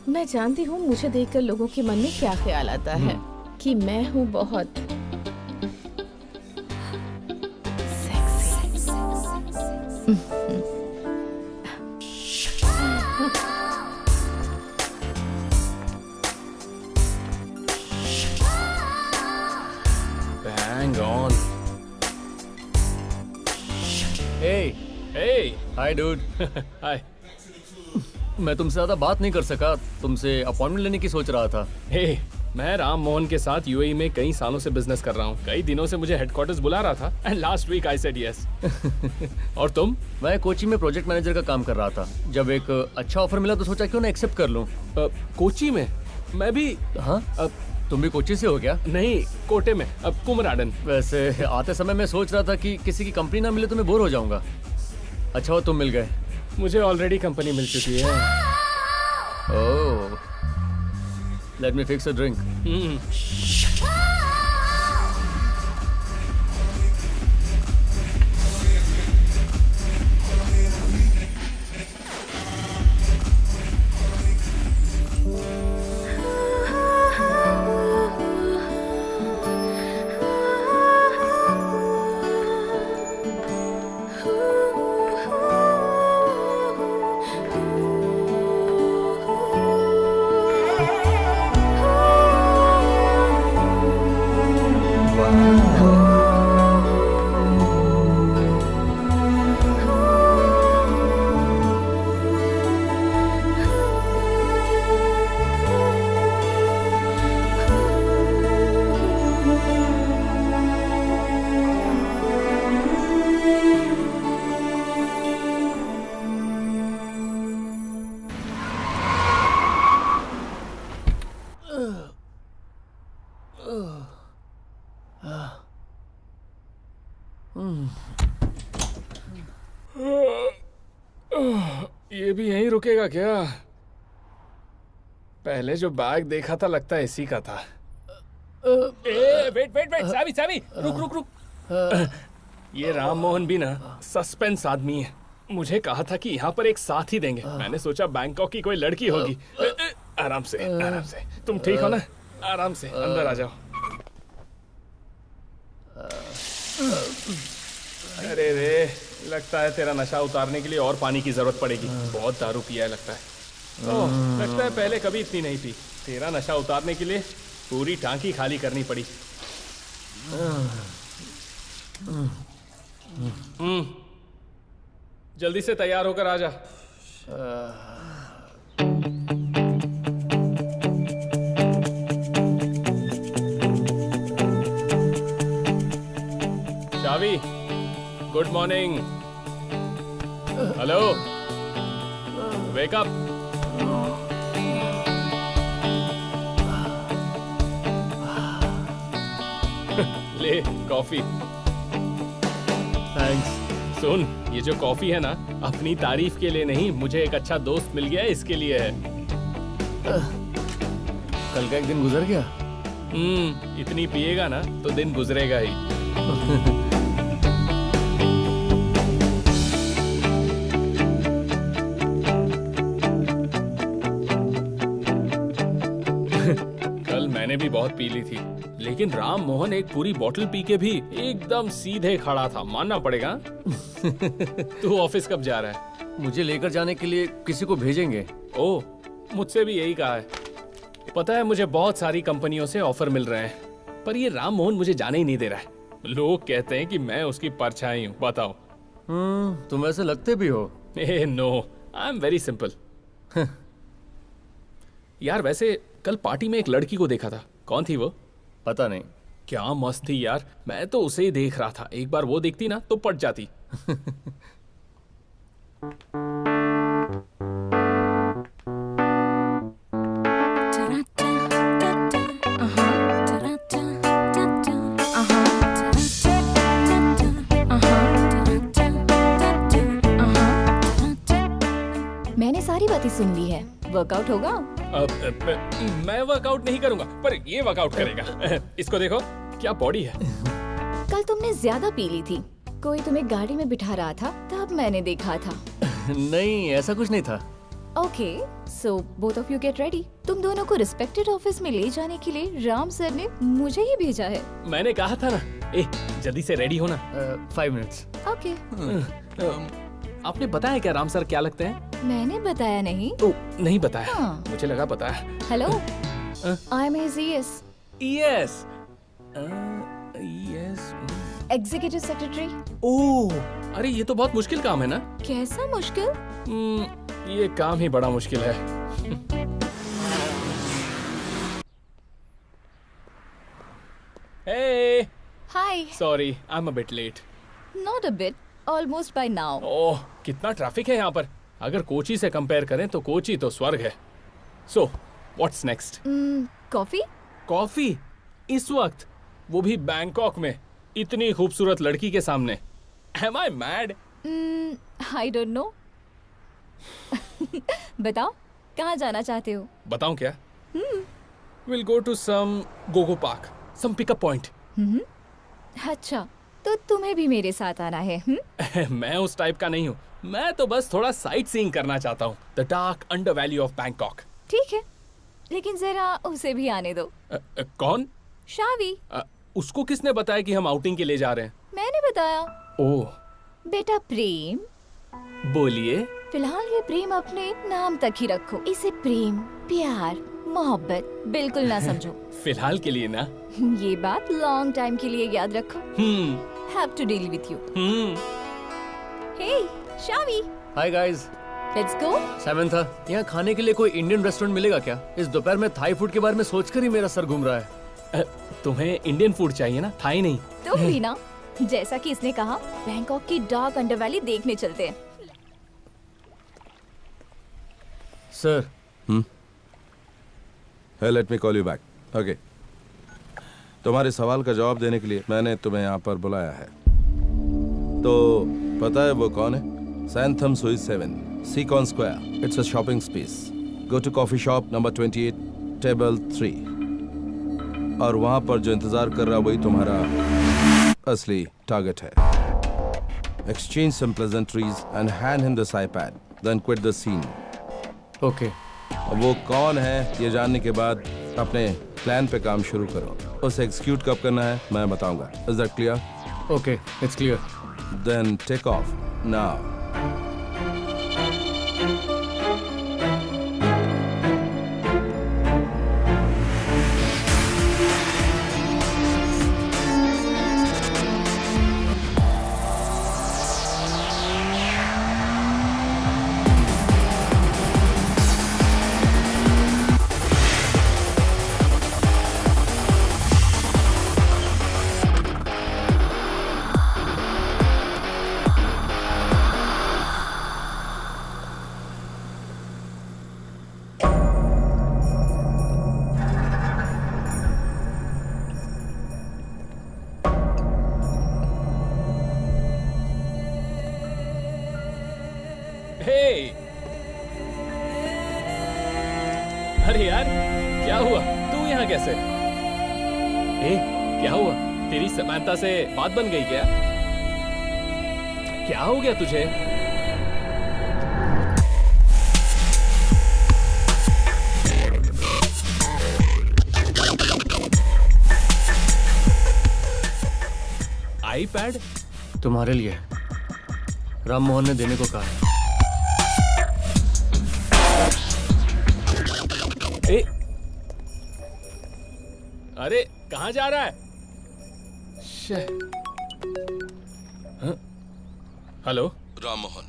मैं जानती हूँ मुझे देखकर लोगों के मन में क्या ख्याल आता है कि मैं हूँ बहुत sexy. Hey, Hey, hi dude. hi. मैं तुमसे ज्यादा बात नहीं कर सका, तुमसे अपॉइंटमेंट लेने की सोच रहा था। Hey, मैं राम मोहन के साथ यूएई में कई सालों से बिजनेस कर रहा हूँ। कई दिनों से मुझे हेडक्वार्टर्स बुला रहा था and last week I said yes. और तुम? मैं कोची में प्रोजेक्ट मैनेजर का काम कर रहा था। जब एक अच्छा ऑफर मिला तो सोचा क्यों ना एक्सेप्ट कर लूं। कोची में? मैं भी। हाँ, तुम भी कोची से हो क्या? नहीं, कोटे में, अब कुमराडन। वैसे आते समय मैं सोच रहा था कि किसी की कंपनी ना मिले तो मैं बोर हो जाऊंगा। अच्छा हो तुम मिल गए। मुझे ऑलरेडी कंपनी मिल चुकी है। Oh, let me fix a drink. ये भी यहीं रुकेगा क्या? पहले जो बैग देखा था लगता है इसी का था। वेट वेट वेट, सावी सावी, रुक रुक रुक। ये राम मोहन भी ना सस्पेंस आदमी है। मुझे कहा था कि यहाँ पर एक साथ ही देंगे। मैंने सोचा बैंकॉक की कोई लड़की होगी। आराम से आराम से। तुम ठीक हो ना? आराम से अंदर आ जाओ। अरे रे, लगता है तेरा नशा उतारने के लिए और पानी की जरूरत पड़ेगी। बहुत दारू पिया है लगता है। ओह, लगता है पहले कभी इतनी नहीं पी। तेरा नशा उतारने के लिए पूरी टांकी खाली करनी पड़ी। जल्दी से तैयार होकर आ जा। Shavi, good morning. Hello, wake up. ले कॉफी। थैंक्स। सुन, ये जो कॉफी है ना, अपनी तारीफ के लिए नहीं, मुझे एक अच्छा दोस्त मिल गया इसके लिए है। कल का एक दिन गुजर गया। इतनी पिएगा ना तो दिन गुजरेगा ही। कल मैंने भी बहुत पी ली थी, लेकिन राम मोहन एक पूरी बोतल पी के भी एकदम सीधे खड़ा था, मानना पड़ेगा। तू ऑफिस कब जा रहा है? मुझे लेकर जाने के लिए किसी को भेजेंगे। ओह, मुझसे भी यही कहा है। पता है, मुझे बहुत सारी कंपनियों से ऑफर मिल रहे हैं, पर ये राम मोहन मुझे जाने ही नहीं दे रहा है। लोग कहते हैं कि मैं उसकी परछाई हूँ। बताओ। तुम ऐसे लगते भी हो। No, I am very simple. यार वैसे कल पार्टी में एक लड़की को देखा था। कौन थी वो? पता नहीं। क्या मस्त थी यार, मैं तो उसे ही देख रहा था। एक बार वो देखती ना तो पट जाती। मैंने सारी बातें सुन ली है। वर्कआउट होगा? मैं वर्कआउट नहीं करूंगा, पर ये वर्कआउट करेगा। इसको देखो, क्या बॉडी है। कल तुमने ज्यादा पी ली थी। कोई तुम्हें गाड़ी में बिठा रहा था, तब मैंने देखा था। नहीं, ऐसा कुछ नहीं था। Okay, so both of you get ready. तुम दोनों को रिस्पेक्टेड ऑफिस में ले जाने के लिए राम सर ने मुझे ही भेजा है। मैंने कहा था ना। जल्दी से रेडी होना। 5 मिनट्स। ओके। आपने बताया क्या राम सर क्या लगते हैं? मैंने बताया नहीं। नहीं बताया। हाँ। मुझे लगा बताया। Hello, I am his ES, yes. Executive secretary. Oh, अरे ये तो बहुत मुश्किल काम है ना। कैसा मुश्किल? ये काम ही बड़ा मुश्किल है। Hey, hi. sorry, I'm a bit late. Not a bit, almost bye now. Oh, कितना ट्रैफिक है यहाँ पर। अगर कोची से कंपेयर करें तो कोची तो स्वर्ग है। So, what's next? Coffee? Coffee? इस वक्त? वो भी बैंकॉक में, इतनी खूबसूरत लड़की के सामने। Am I mad? I don't know. बताओ, कहाँ जाना चाहते हो? बताऊं क्या? We'll go to some go-go park, some pickup point. अच्छा, तो तुम्हें भी मेरे साथ आना है? मैं उस टाइप का नहीं हूँ। मैं तो बस थोड़ा साइट सीइंग करना चाहता हूँ। The dark under valley of Bangkok. ठीक है, लेकिन जरा उसे भी आने दो। कौन? शावी। उसको किसने बताया कि हम आउटिंग के लिए जा रहे हैं? मैंने बताया। ओह, बेटा प्रेम, बोलिए। फिलहाल ये प्रेम अपने नाम तक ही रखो। इसे प्रेम, प्यार, मोहब्बत बिल्कुल ना समझो। फिलहाल के लिए ना। ये बात लॉन्ग टाइम के लिए याद रखो। Have to deal with you. Hey Shavi, hi guys, let's go. Samantha, यहाँ खाने के लिए कोई इंडियन रेस्टोरेंट मिलेगा क्या? इस दोपहर में थाई फूड के बारे में सोचकर ही मेरा सर घूम रहा है। तुम्हें इंडियन फूड चाहिए ना, थाई नहीं। तुम भी ना, जैसा कि इसने कहा, बैंकॉक की डार्क अंडर वैली देखने चलते हैं। Sir, Hey, let me call you back. Okay. तुम्हारे सवाल का जवाब देने के लिए मैंने तुम्हें यहाँ पर बुलाया है। तो पता है वो कौन है? सैंथम suite 7, Seacon square. It's a shopping space. Go to coffee shop number 28, table 3। और वहाँ पर जो इंतजार कर रहा वही तुम्हारा असली टारगेट है। Exchange some pleasantries and hand him this iPad. Then quit the scene. Okay. वो कौन है ये जानने के बाद अपने प्लान पे काम शुरू करो। उसे एग्जीक्यूट कब करना है मैं बताऊंगा। Is that clear? Okay, it's clear. Then take off now. अरे यार, क्या हुआ? तू यहाँ कैसे? ए, क्या हुआ? तेरी समंथा से बात बन गई क्या? क्या हो गया तुझे? आईपैड तुम्हारे लिए राम मोहन ने देने को कहा है। ए, अरे कहाँ जा रहा है? हाँ? Hello Ram Mohan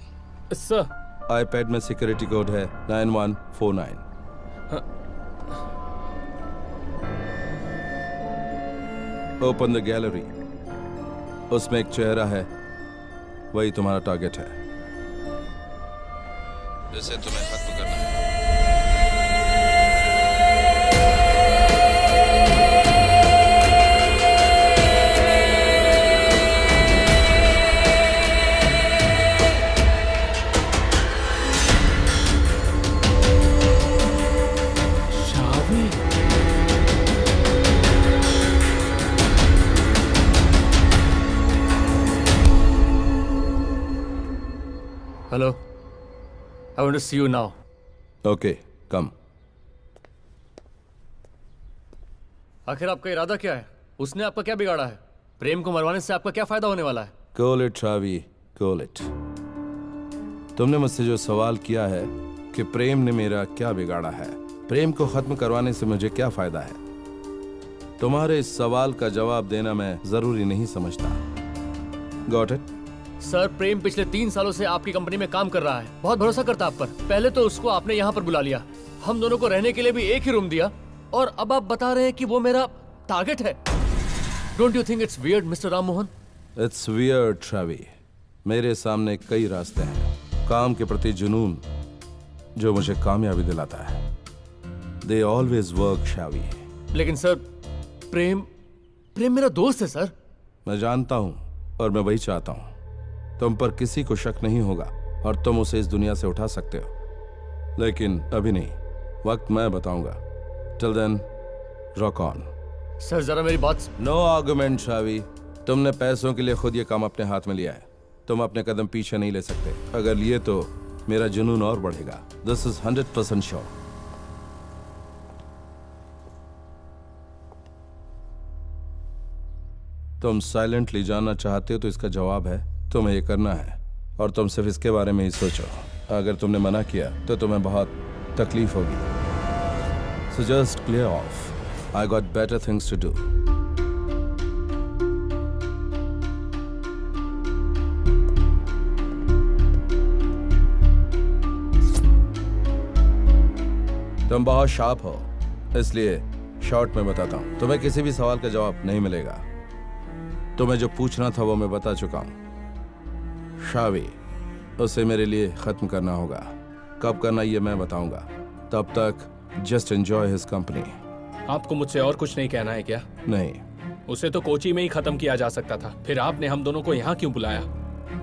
sir. IPad में सिक्योरिटी कोड है 9149। Open the gallery. उसमें एक चेहरा है, वही तुम्हारा टारगेट है। इसे तुम्हें खत्म करना है। Hello, I want to see you now. Okay, come. आखिर आपका इरादा क्या है? उसने आपका क्या बिगाड़ा है? प्रेम को मरवाने से आपका क्या फायदा होने वाला है? Call it शावी, call it. तुमने मुझसे जो सवाल किया है कि प्रेम ने मेरा क्या बिगाड़ा है, प्रेम को खत्म करवाने से मुझे क्या फायदा है, तुम्हारे इस सवाल का जवाब देना मैं जरूरी नहीं समझता। Got it? सर प्रेम पिछले 3 सालों से आपकी कंपनी में काम कर रहा है, बहुत भरोसा करता आप पर। पहले तो उसको आपने यहाँ पर बुला लिया, हम दोनों को रहने के लिए भी एक ही रूम दिया, और अब आप बता रहे हैं कि वो मेरा टारगेट है। Don't you think it's weird mister Ram Mohan? It's weird ट्रैवी। मेरे सामने कई रास्ते हैं, काम के प्रति जुनून जो मुझे कामयाबी दिलाता है। They always work शावी। लेकिन सर प्रेम मेरा दोस्त है सर। मैं जानता हूं और मैं वही चाहता हूं। तुम पर किसी को शक नहीं होगा और तुम उसे इस दुनिया से उठा सकते हो, लेकिन अभी नहीं, वक्त मैं बताऊंगा। Till then rock on. Sir जरा मेरी बात। नो आर्गुमेंट शावी। तुमने पैसों के लिए खुद ये काम अपने हाथ में लिया है, तुम अपने कदम पीछे नहीं ले सकते। अगर लिए तो मेरा जुनून और बढ़ेगा। This is 100% sure. तुम साइलेंटली जानना चाहते हो तो इसका जवाब है तुम्हें ये करना है, और तुम सिर्फ इसके बारे में ही सोचो। अगर तुमने मना किया तो तुम्हें बहुत तकलीफ होगी। So just clear off. I got better things to do. तुम बहुत शार्प हो, इसलिए शॉर्ट में बताता हूं। तुम्हें किसी भी सवाल का जवाब नहीं मिलेगा। तुम्हें जो पूछना था वो मैं बता चुका हूं। शावी, उसे मेरे लिए खत्म करना होगा। कब करना ये मैं बताऊंगा। तब तक जस्ट एंजॉय हिज कंपनी। आपको मुझसे और कुछ नहीं कहना है क्या? नहीं, उसे तो कोची में ही खत्म किया जा सकता था, फिर आपने हम दोनों को यहाँ क्यों बुलाया?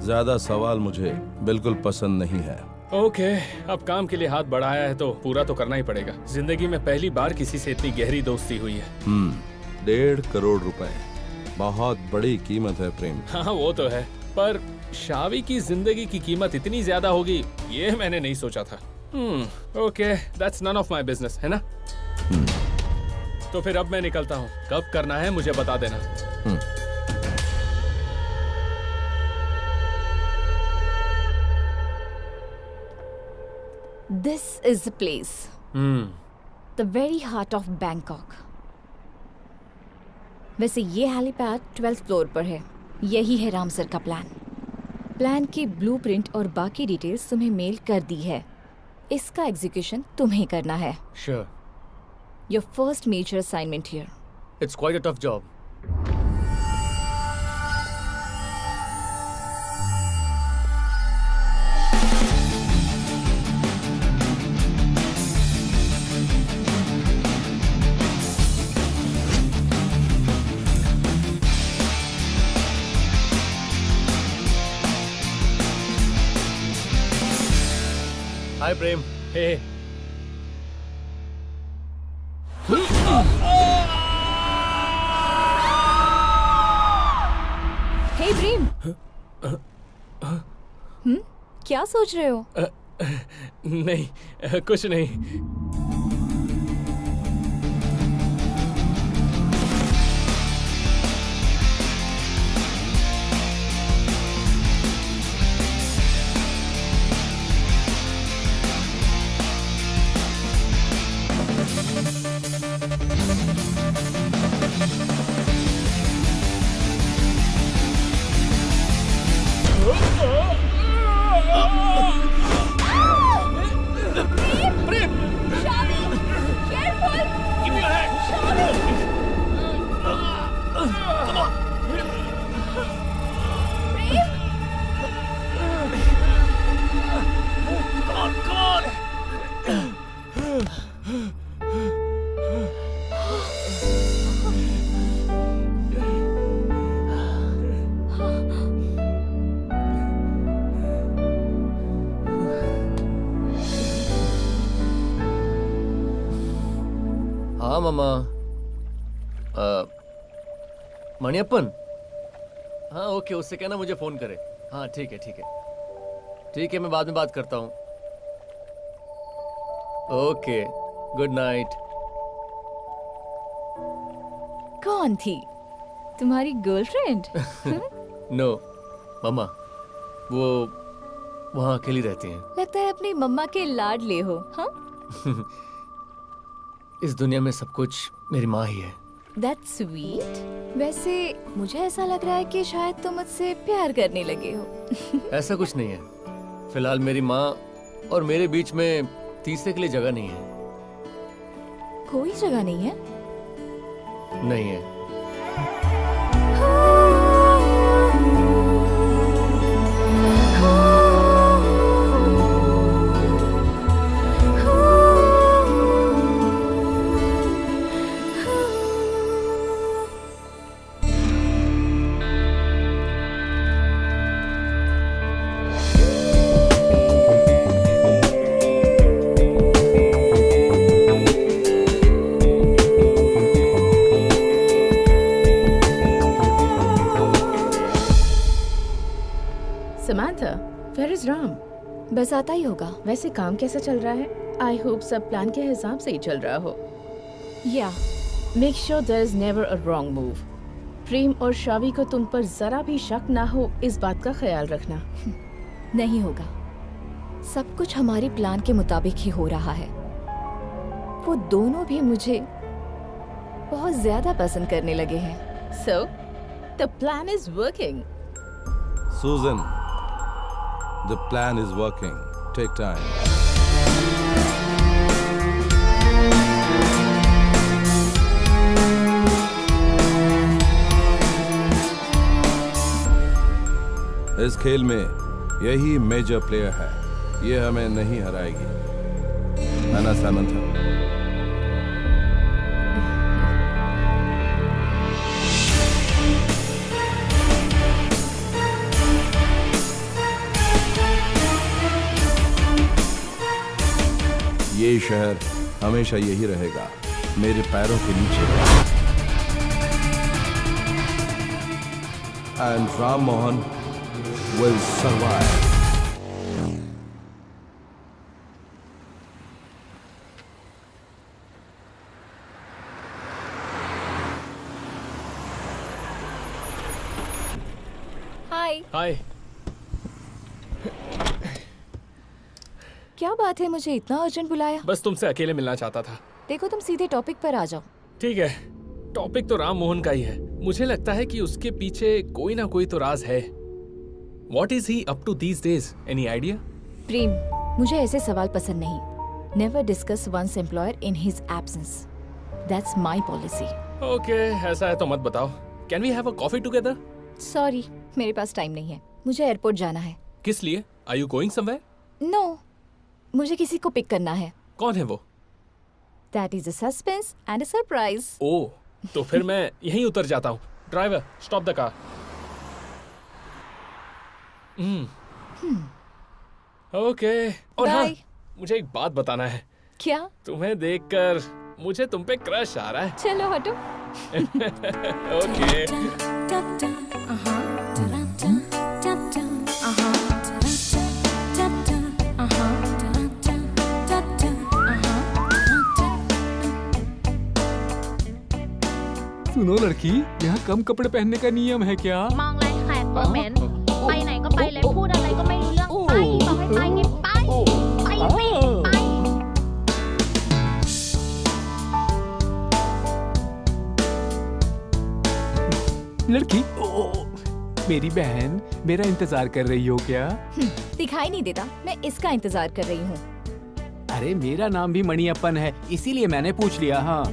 ज्यादा सवाल मुझे बिल्कुल पसंद नहीं है। ओके, अब काम के लिए हाथ बढ़ाया है तो पूरा तो करना ही पड़ेगा। जिंदगी में पहली बार किसी से इतनी गहरी दोस्ती हुई है। 1.5 करोड़ रुपए, बहुत बड़ी कीमत है प्रेम। हाँ वो तो है, पर शावी की जिंदगी की कीमत इतनी ज्यादा होगी ये मैंने नहीं सोचा था। Okay, that's none of my business, है ना? तो फिर अब मैं निकलता हूँ। कब करना है मुझे बता देना। This is the place. The very heart of Bangkok. वैसे ये हेलीपैड 12th फ्लोर पर है। यही है राम सर का प्लान की ब्लूप्रिंट और बाकी डिटेल्स तुम्हें मेल कर दी है। इसका एग्जीक्यूशन तुम्हें करना है। Sure. Your first major assignment here. It's quite a tough job. Hi Prem. Hey, Hey प्रेम। क्या सोच रहे हो? नहीं कुछ नहीं। हाँ मामा। मणियप्पन। हाँ ओके, उससे कहना मुझे फोन करे। हाँ ठीक है ठीक है, मैं बाद में बात करता हूँ। Okay, good night. कौन थी तुम्हारी गर्लफ्रेंड? नो मामा, वो वहाँ अकेली रहती हैं। लगता है अपनी मम्मा के लाडले हो। हाँ, इस दुनिया में सब कुछ मेरी माँ ही है। That's sweet. वैसे मुझे ऐसा लग रहा है कि शायद तुम मुझसे प्यार करने लगे हो। ऐसा कुछ नहीं है। फिलहाल मेरी माँ और मेरे बीच में तीसरे के लिए जगह नहीं है। कोई जगह नहीं है? नहीं है। Samantha, where is Ram? बस आता ही होगा। वैसे काम कैसा चल रहा है? I hope सब प्लान के हिसाब से ही चल रहा हो। या Make sure there is never a wrong move. प्रेम और शावी को तुम पर जरा भी शक ना हो, इस बात का ख्याल रखना। नहीं होगा। सब कुछ हमारे प्लान के मुताबिक ही हो रहा है। वो दोनों भी मुझे बहुत ज्यादा पसंद करने लगे हैं। So, the plan is working. Susan, the plan is working. Take time. इस खेल में यही मेजर प्लेयर है। ये हमें नहीं हराएगी, है ना सामंथा? ये शहर हमेशा यही रहेगा, मेरे पैरों के नीचे। And Ram Mohan will survive. हाय। हाय। क्या बात है, मुझे इतना अर्जेंट बुलाया? बस तुमसे अकेले मिलना चाहता था। देखो तुम सीधे टॉपिक पर आ जाओ। ठीक है, टॉपिक तो राम मोहन का ही है। मुझे लगता है कि उसके पीछे कोई ना कोई तो राज है। What is he up to these days? Any idea? प्रेम, मुझे ऐसे सवाल पसंद नहीं। Never discuss one's employer in his absence. That's my policy. Okay, ऐसा है तो मत बताओ। Can we have a coffee together? Sorry, मेरे पास टाइम नहीं है। मुझे एयरपोर्ट जाना है। किस लिए? Are you going somewhere? No, मुझे किसी को पिक करना है। कौन है वो? That is a suspense and a surprise. ओह, तो फिर मैं यहीं उतर जाता हूँ। Driver, stop the car. Okay. और हाँ, Bye. मुझे एक बात बताना है। क्या? तुम्हें देखकर मुझे तुम पे क्रश आ रहा है। चलो हटो। ओके। सुनो लड़की, यहाँ कम कपड़े पहनने का नियम है क्या? มองไรแขกคอมเมนต์ไปไหนก็ไปเลยพูดอะไรก็ไม่รู้เรื่องไปบอกให้ไปนี่ไปไปสิไป लड़की, मेरी बहन, मेरा इंतजार कर रही हो क्या? दिखाई नहीं देता, मैं इसका इंतजार कर रही हूँ। अरे मेरा नाम भी मणियप्पन है, इसीलिए मैंने पूछ लिया। हाँ।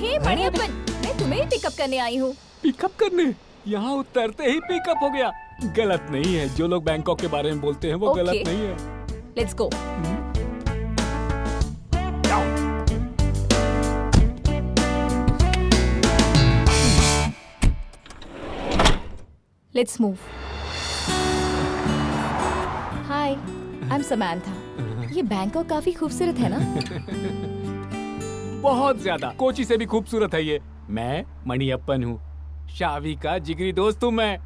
हे मणियप्पन, मैं तुम्हें ही पिकअप करने आई हूँ। पिकअप करने? यहाँ उतरते ही पिकअप हो गया? गलत नहीं है, जो लोग बैंकॉक के बारे में बोलते हैं वो Okay. गलत नहीं है। Let's go. Let's move. Hi, I am Samantha. ये बैंकॉक काफी खूबसूरत है ना? बहुत ज्यादा, कोची से भी खूबसूरत है ये। मैं मणियप्पन हूँ, शावी का जिगरी दोस्त हूँ मैं।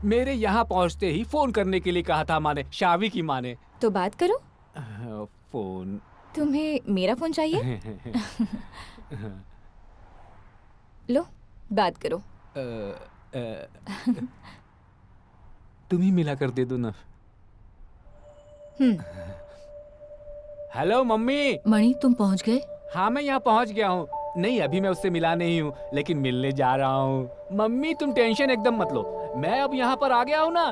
मेरे यहाँ पहुँचते ही फोन करने के लिए कहा था माँ ने, शावी की माँ ने। तो बात करो। फोन? तुम्हें मेरा फोन चाहिए? लो, बात करो। तुम ही मिला कर दे दो ना। Hello mummy. मणि, तुम पहुंच गए? हाँ, मैं यहाँ पहुँच गया हूँ। नहीं, अभी मैं उससे मिला नहीं हूँ, लेकिन मिलने जा रहा हूँ। मम्मी तुम टेंशन एकदम मत लो, मैं अब यहाँ पर आ गया हूँ ना।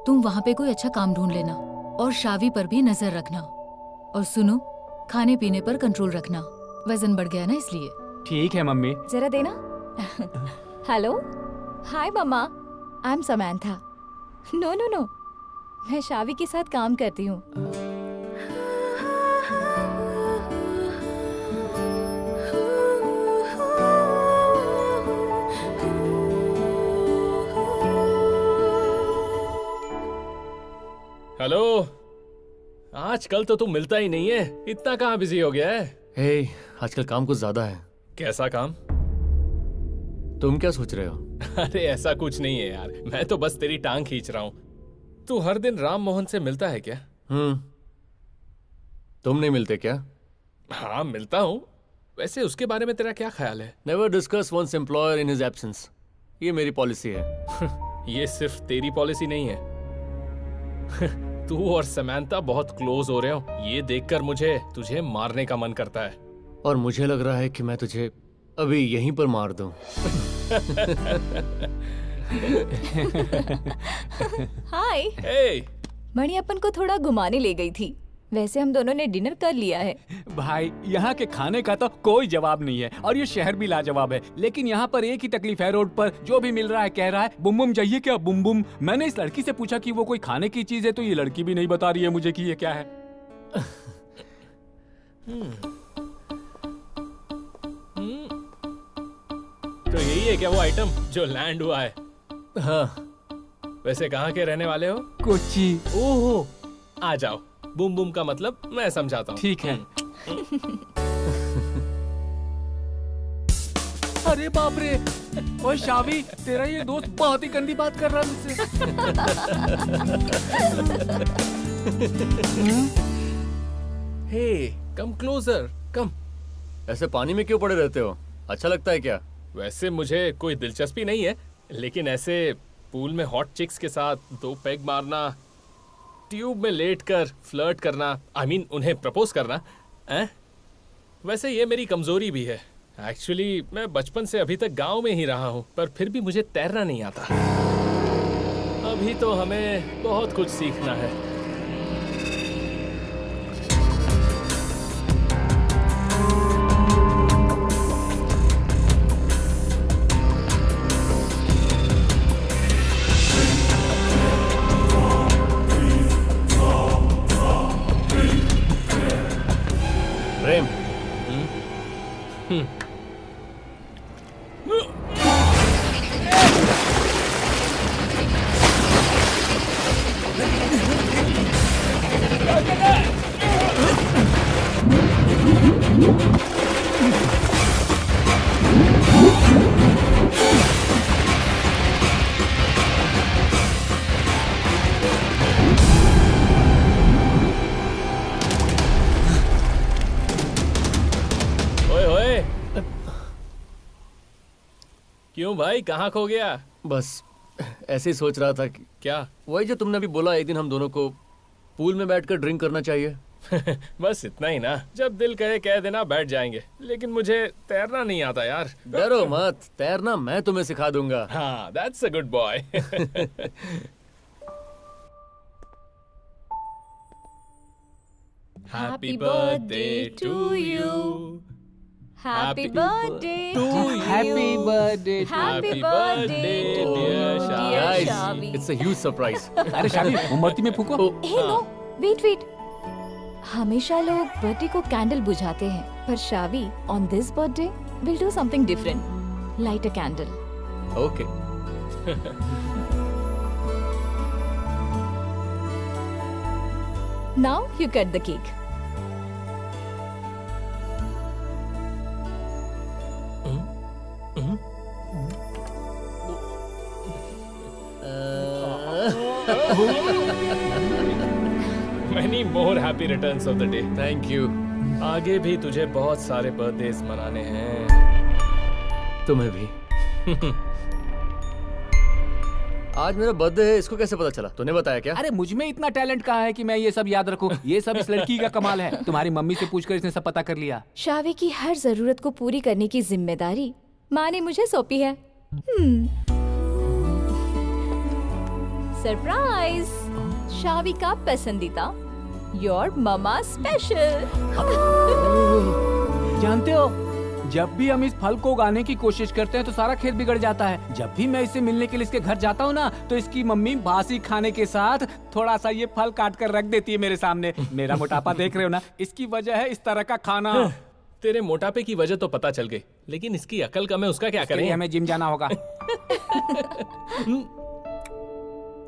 तुम वहाँ पे कोई अच्छा काम ढूंढ लेना और शावी पर भी नजर रखना। और सुनो, खाने पीने पर कंट्रोल रखना, वजन बढ़ गया ना इसलिए। ठीक है मम्मी। जरा देना। Hello, hi mamma, I am Samantha. No no no, मैं शावी के साथ काम करती हूँ। हेलो, आजकल तो तू मिलता ही नहीं है, इतना कहाँ बिजी हो गया है? हे, आजकल काम कुछ ज्यादा है। कैसा काम? तुम क्या सोच रहे हो? अरे ऐसा कुछ नहीं है यार, मैं तो बस तेरी टांग खींच रहा हूँ। तू हर दिन राम मोहन से मिलता है क्या? तुम नहीं मिलते क्या? हाँ मिलता हूँ। वैसे उसके बारे में तेरा क्या ख्याल है? Never discuss one's employer in his absence, ये मेरी पॉलिसी है। ये सिर्फ तेरी पॉलिसी नहीं है। तू और समंथा बहुत क्लोज हो रहे हो, ये देखकर मुझे तुझे मारने का मन करता है। और मुझे लग रहा है कि मैं तुझे अभी यहीं पर मार दूं। हाय। हे, मणि अपन को थोड़ा घुमाने ले गई थी। वैसे हम दोनों ने डिनर कर लिया है। भाई यहाँ के खाने का तो कोई जवाब नहीं है, और ये शहर भी लाजवाब है, लेकिन यहाँ पर एक ही तकलीफ है, रोड पर जो भी मिल रहा है कह रहा है बुम बुम चाहिए क्या, बुम बुम। मैंने इस लड़की से पूछा कि वो कोई खाने की चीज है, तो ये लड़की भी नहीं बता रही है मुझे कि ये क्या है। तो यही है क्या वो आइटम जो लैंड हुआ है? हाँ। वैसे कहाँ के रहने वाले हो? कोची। ओहो, आ जाओ। बुम बुम का मतलब मैं समझाता हूँ। ठीक है। अरे बाप रे, ओए शावी, तेरा ये दोस्त बहुत ही गंदी बात कर रहा है मुझसे। हे, कम क्लोजर, कम। ऐसे पानी में क्यों पड़े रहते हो? अच्छा लगता है क्या? वैसे मुझे कोई दिलचस्पी नहीं है, लेकिन ऐसे पूल में हॉट चिक्स के साथ 2 पेग मारना, ट्यूब में लेटकर फ्लर्ट करना, I mean, उन्हें प्रपोज करना, वैसे ये मेरी कमजोरी भी है। एक्चुअली मैं बचपन से अभी तक गांव में ही रहा हूँ, पर फिर भी मुझे तैरना नहीं आता। अभी तो हमें बहुत कुछ सीखना है। प्रेम, ओए ओए, क्यों भाई, कहाँ खो गया? बस ऐसे ही सोच रहा था कि क्या? वही जो तुमने अभी बोला, एक दिन हम दोनों को पूल में बैठकर ड्रिंक करना चाहिए। बस इतना ही ना, जब दिल कहे कह देना बैठ जाएंगे, लेकिन मुझे तैरना नहीं आता यार। डरो मत, तैरना मैं तुम्हें सिखा दूंगा। हाँ, that's a good boy. Happy birthday to you. Happy birthday to you. Happy birthday to Happy Happy birthday birthday, to dear Shavi. Guys, Shavi. it's a huge surprise. अरे शावी, मोमबत्ती में फूको। Hey no, wait wait. हमेशा लोग बर्थडे को कैंडल बुझाते हैं, पर Shavi on this birthday will do something different. Light a candle. Okay. Now you cut the cake. Many more happy returns of the day. Thank you. आगे भी तुझे बहुत सारे बर्थडेज मनाने हैं। तुम्हें भी। आज मेरा बर्थडे है, इसको कैसे पता चला? तूने बताया क्या? अरे मुझ में इतना टैलेंट कहाँ है कि मैं ये सब याद रखूं? ये सब इस लड़की का कमाल है। तुम्हारी मम्मी से पूछकर इसने सब पता कर लिया। शावी की हर जरूरत को पूरी करने की जिम्मेदारी माँ ने मुझे सौंपी है। सरप्राइज, शावी का पसंदीदा योर ममा स्पेशल। जानते हो, जब भी हम इस फल को उगाने की कोशिश करते हैं तो सारा खेत बिगड़ जाता है। जब भी मैं इससे मिलने के लिए इसके घर जाता हूँ ना, तो इसकी मम्मी बासी खाने के साथ थोड़ा सा ये फल काट कर रख देती है मेरे सामने। मेरा मोटापा देख रहे हो ना, इसकी वजह है इस तरह का खाना। तेरे मोटापे की वजह तो पता चल गई, लेकिन इसकी अकल कम है, उसका क्या करें? हमें जिम जाना होगा।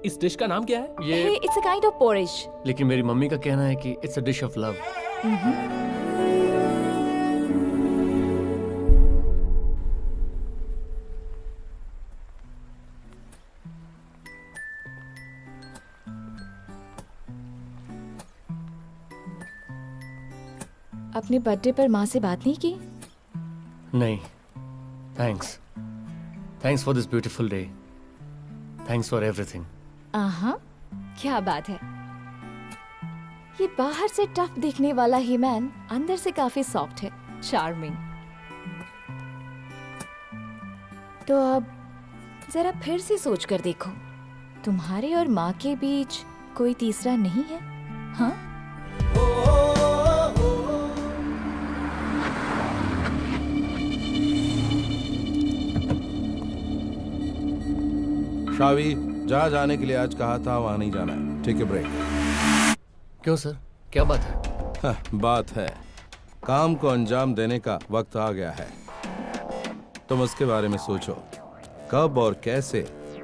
इस डिश का नाम क्या है? ये it's a kind of porridge. लेकिन मेरी मम्मी का कहना है कि it's a dish of love. अपने बर्थडे पर माँ से बात नहीं की? नहीं, thanks for this beautiful day, thanks for everything. क्या बात है। ये बाहर से टफ दिखने वाला ही मैन अंदर से काफी सॉफ्ट है, चार्मिंग। तो अब जरा फिर से सोच कर देखो, तुम्हारे और माँ के बीच कोई तीसरा नहीं है? हाँ? शावी, जहाँ जाने के लिए आज कहा था वहाँ नहीं जाना है। ठीक है, ब्रेक। क्यों सर, क्या बात है? बात है, काम को अंजाम देने का वक्त आ गया है। तुम उसके बारे में सोचो, कब और कैसे,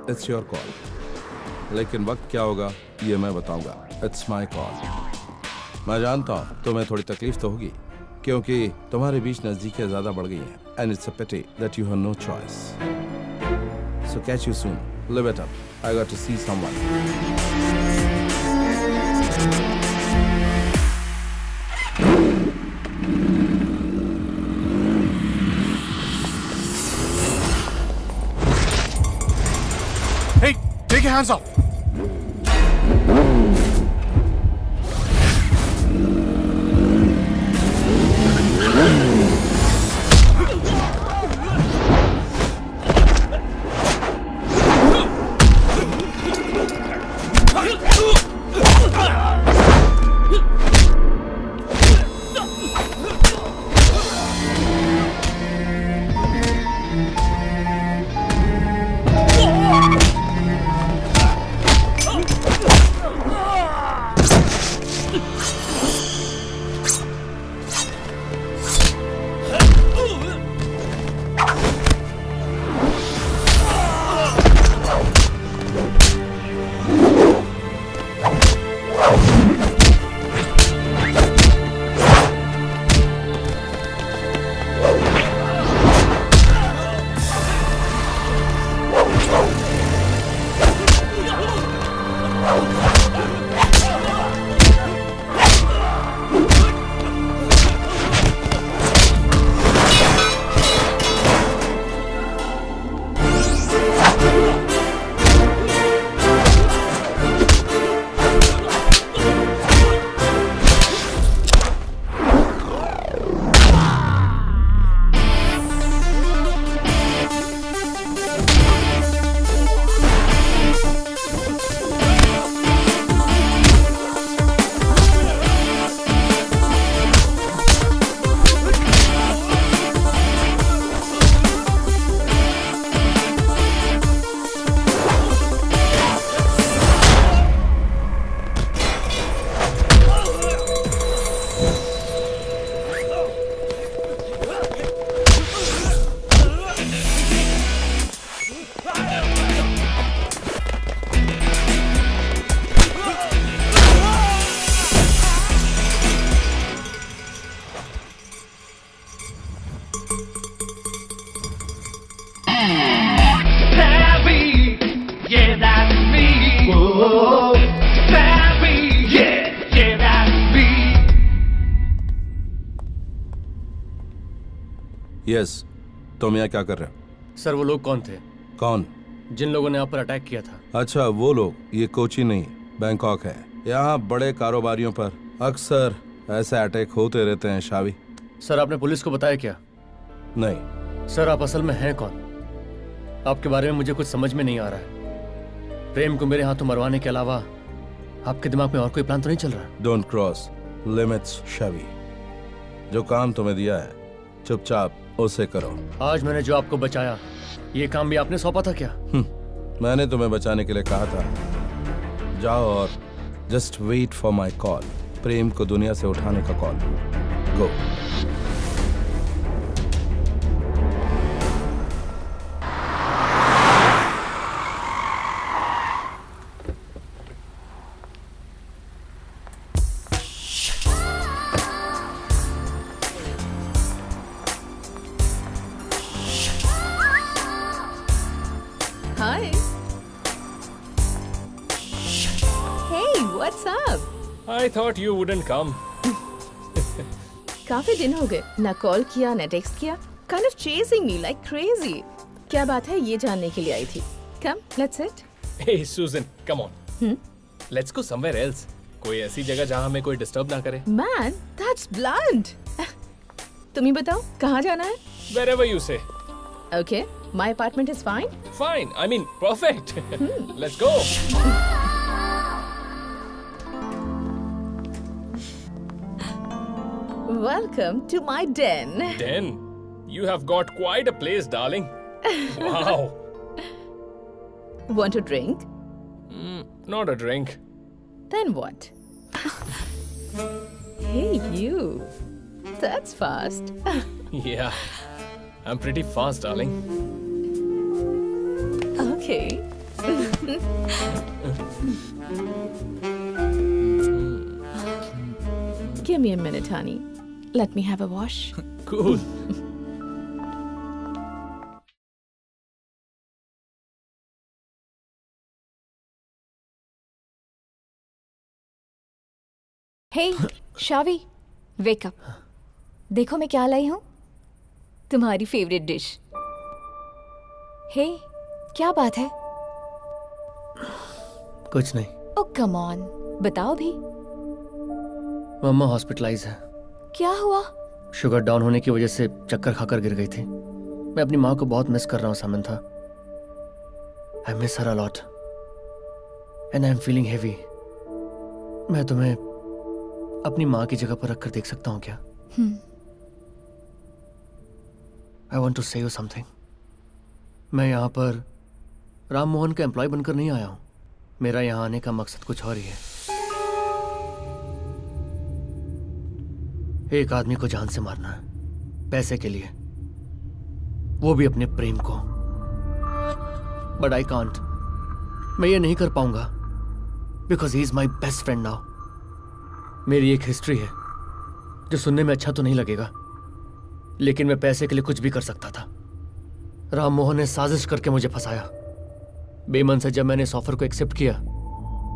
इट्स योर कॉल। लेकिन वक्त क्या होगा ये मैं बताऊंगा, इट्स माई कॉल। मैं जानता हूँ तुम्हें थोड़ी तकलीफ तो होगी, क्योंकि तुम्हारे बीच नजदीकियां ज्यादा बढ़ गई हैं, and it's a pity that you have no choice. So catch you soon, live it up. I got to see someone. Hey, take your hands off. Yes, तुम यहाँ क्या कर रहे हो? सर वो लोग कौन थे? कौन? जिन लोगों ने आप पर अटैक किया था। अच्छा, वो लोग, ये कोची नहीं बैंकॉक है। यहाँ बड़े कारोबारियों पर अक्सर ऐसे अटैक होते रहते हैं शावी। सर आपने पुलिस को बताया क्या? नहीं। सर आप असल में हैं कौन? आपके बारे में मुझे कुछ समझ में नहीं आ रहा है। प्रेम को मेरे हाथों मरवाने के अलावा आपके दिमाग में और कोई प्लान तो नहीं चल रहा? Don't cross limits शावी। जो काम तुम्हें दिया है चुपचाप उसे करो। आज मैंने जो आपको बचाया, ये काम भी आपने सौंपा था क्या? मैंने तुम्हें बचाने के लिए कहा था। जाओ और just wait for my call. Prem को दुनिया से उठाने का call. Go. Hi. Hey, what's up? I thought you wouldn't come. काफी दिन हो गए, ना कॉल किया ना टेक्स्ट किया। Kind of chasing me like crazy. क्या बात है, ये जानने के लिए आई थी। Come, let's sit. Hey Susan, come on. Let's go somewhere else. कोई ऐसी जगह जहाँ हमें कोई डिस्टर्ब ना करे। Man, that's blunt. तुम ही बताओ, कहाँ जाना है? Wherever you say. Okay, my apartment is fine. Fine. I mean, perfect. Let's go. Welcome to my den. Den, you have got quite a place, darling. Wow. Want a drink? Not a drink. Then what? Hey, you. That's fast. Yeah, I'm pretty fast, darling. Okay. Give me a minute, honey. Let me have a wash. Cool. Hey शावी, वेक अप। देखो मैं क्या लाई हूँ, तुम्हारी फेवरेट डिश। हे, क्या बात है? कुछ नहीं। ओ कम ऑन, बताओ भी। मम्मा हॉस्पिटलाइज है। क्या हुआ? शुगर डाउन होने की वजह से चक्कर खाकर गिर गई थी। मैं अपनी माँ को बहुत मिस कर रहा हूँ Samantha. I miss her a lot and I am feeling heavy. मैं तुम्हें अपनी माँ की जगह पर रखकर देख सकता हूँ क्या? आई वॉन्ट टू से यू समथिंग। मैं यहाँ पर राम मोहन का एम्प्लॉय बनकर नहीं आया हूँ। मेरा यहाँ आने का मकसद कुछ और ही है। एक आदमी को जान से मारना है, पैसे के लिए, वो भी अपने प्रेम को। But I can't. मैं ये नहीं कर पाऊंगा because he is my best friend now. मेरी एक हिस्ट्री है जो सुनने में अच्छा तो नहीं लगेगा, लेकिन मैं पैसे के लिए कुछ भी कर सकता था। राम मोहन ने साजिश करके मुझे फंसाया। बेमन से जब मैंने इस ऑफर को एक्सेप्ट किया,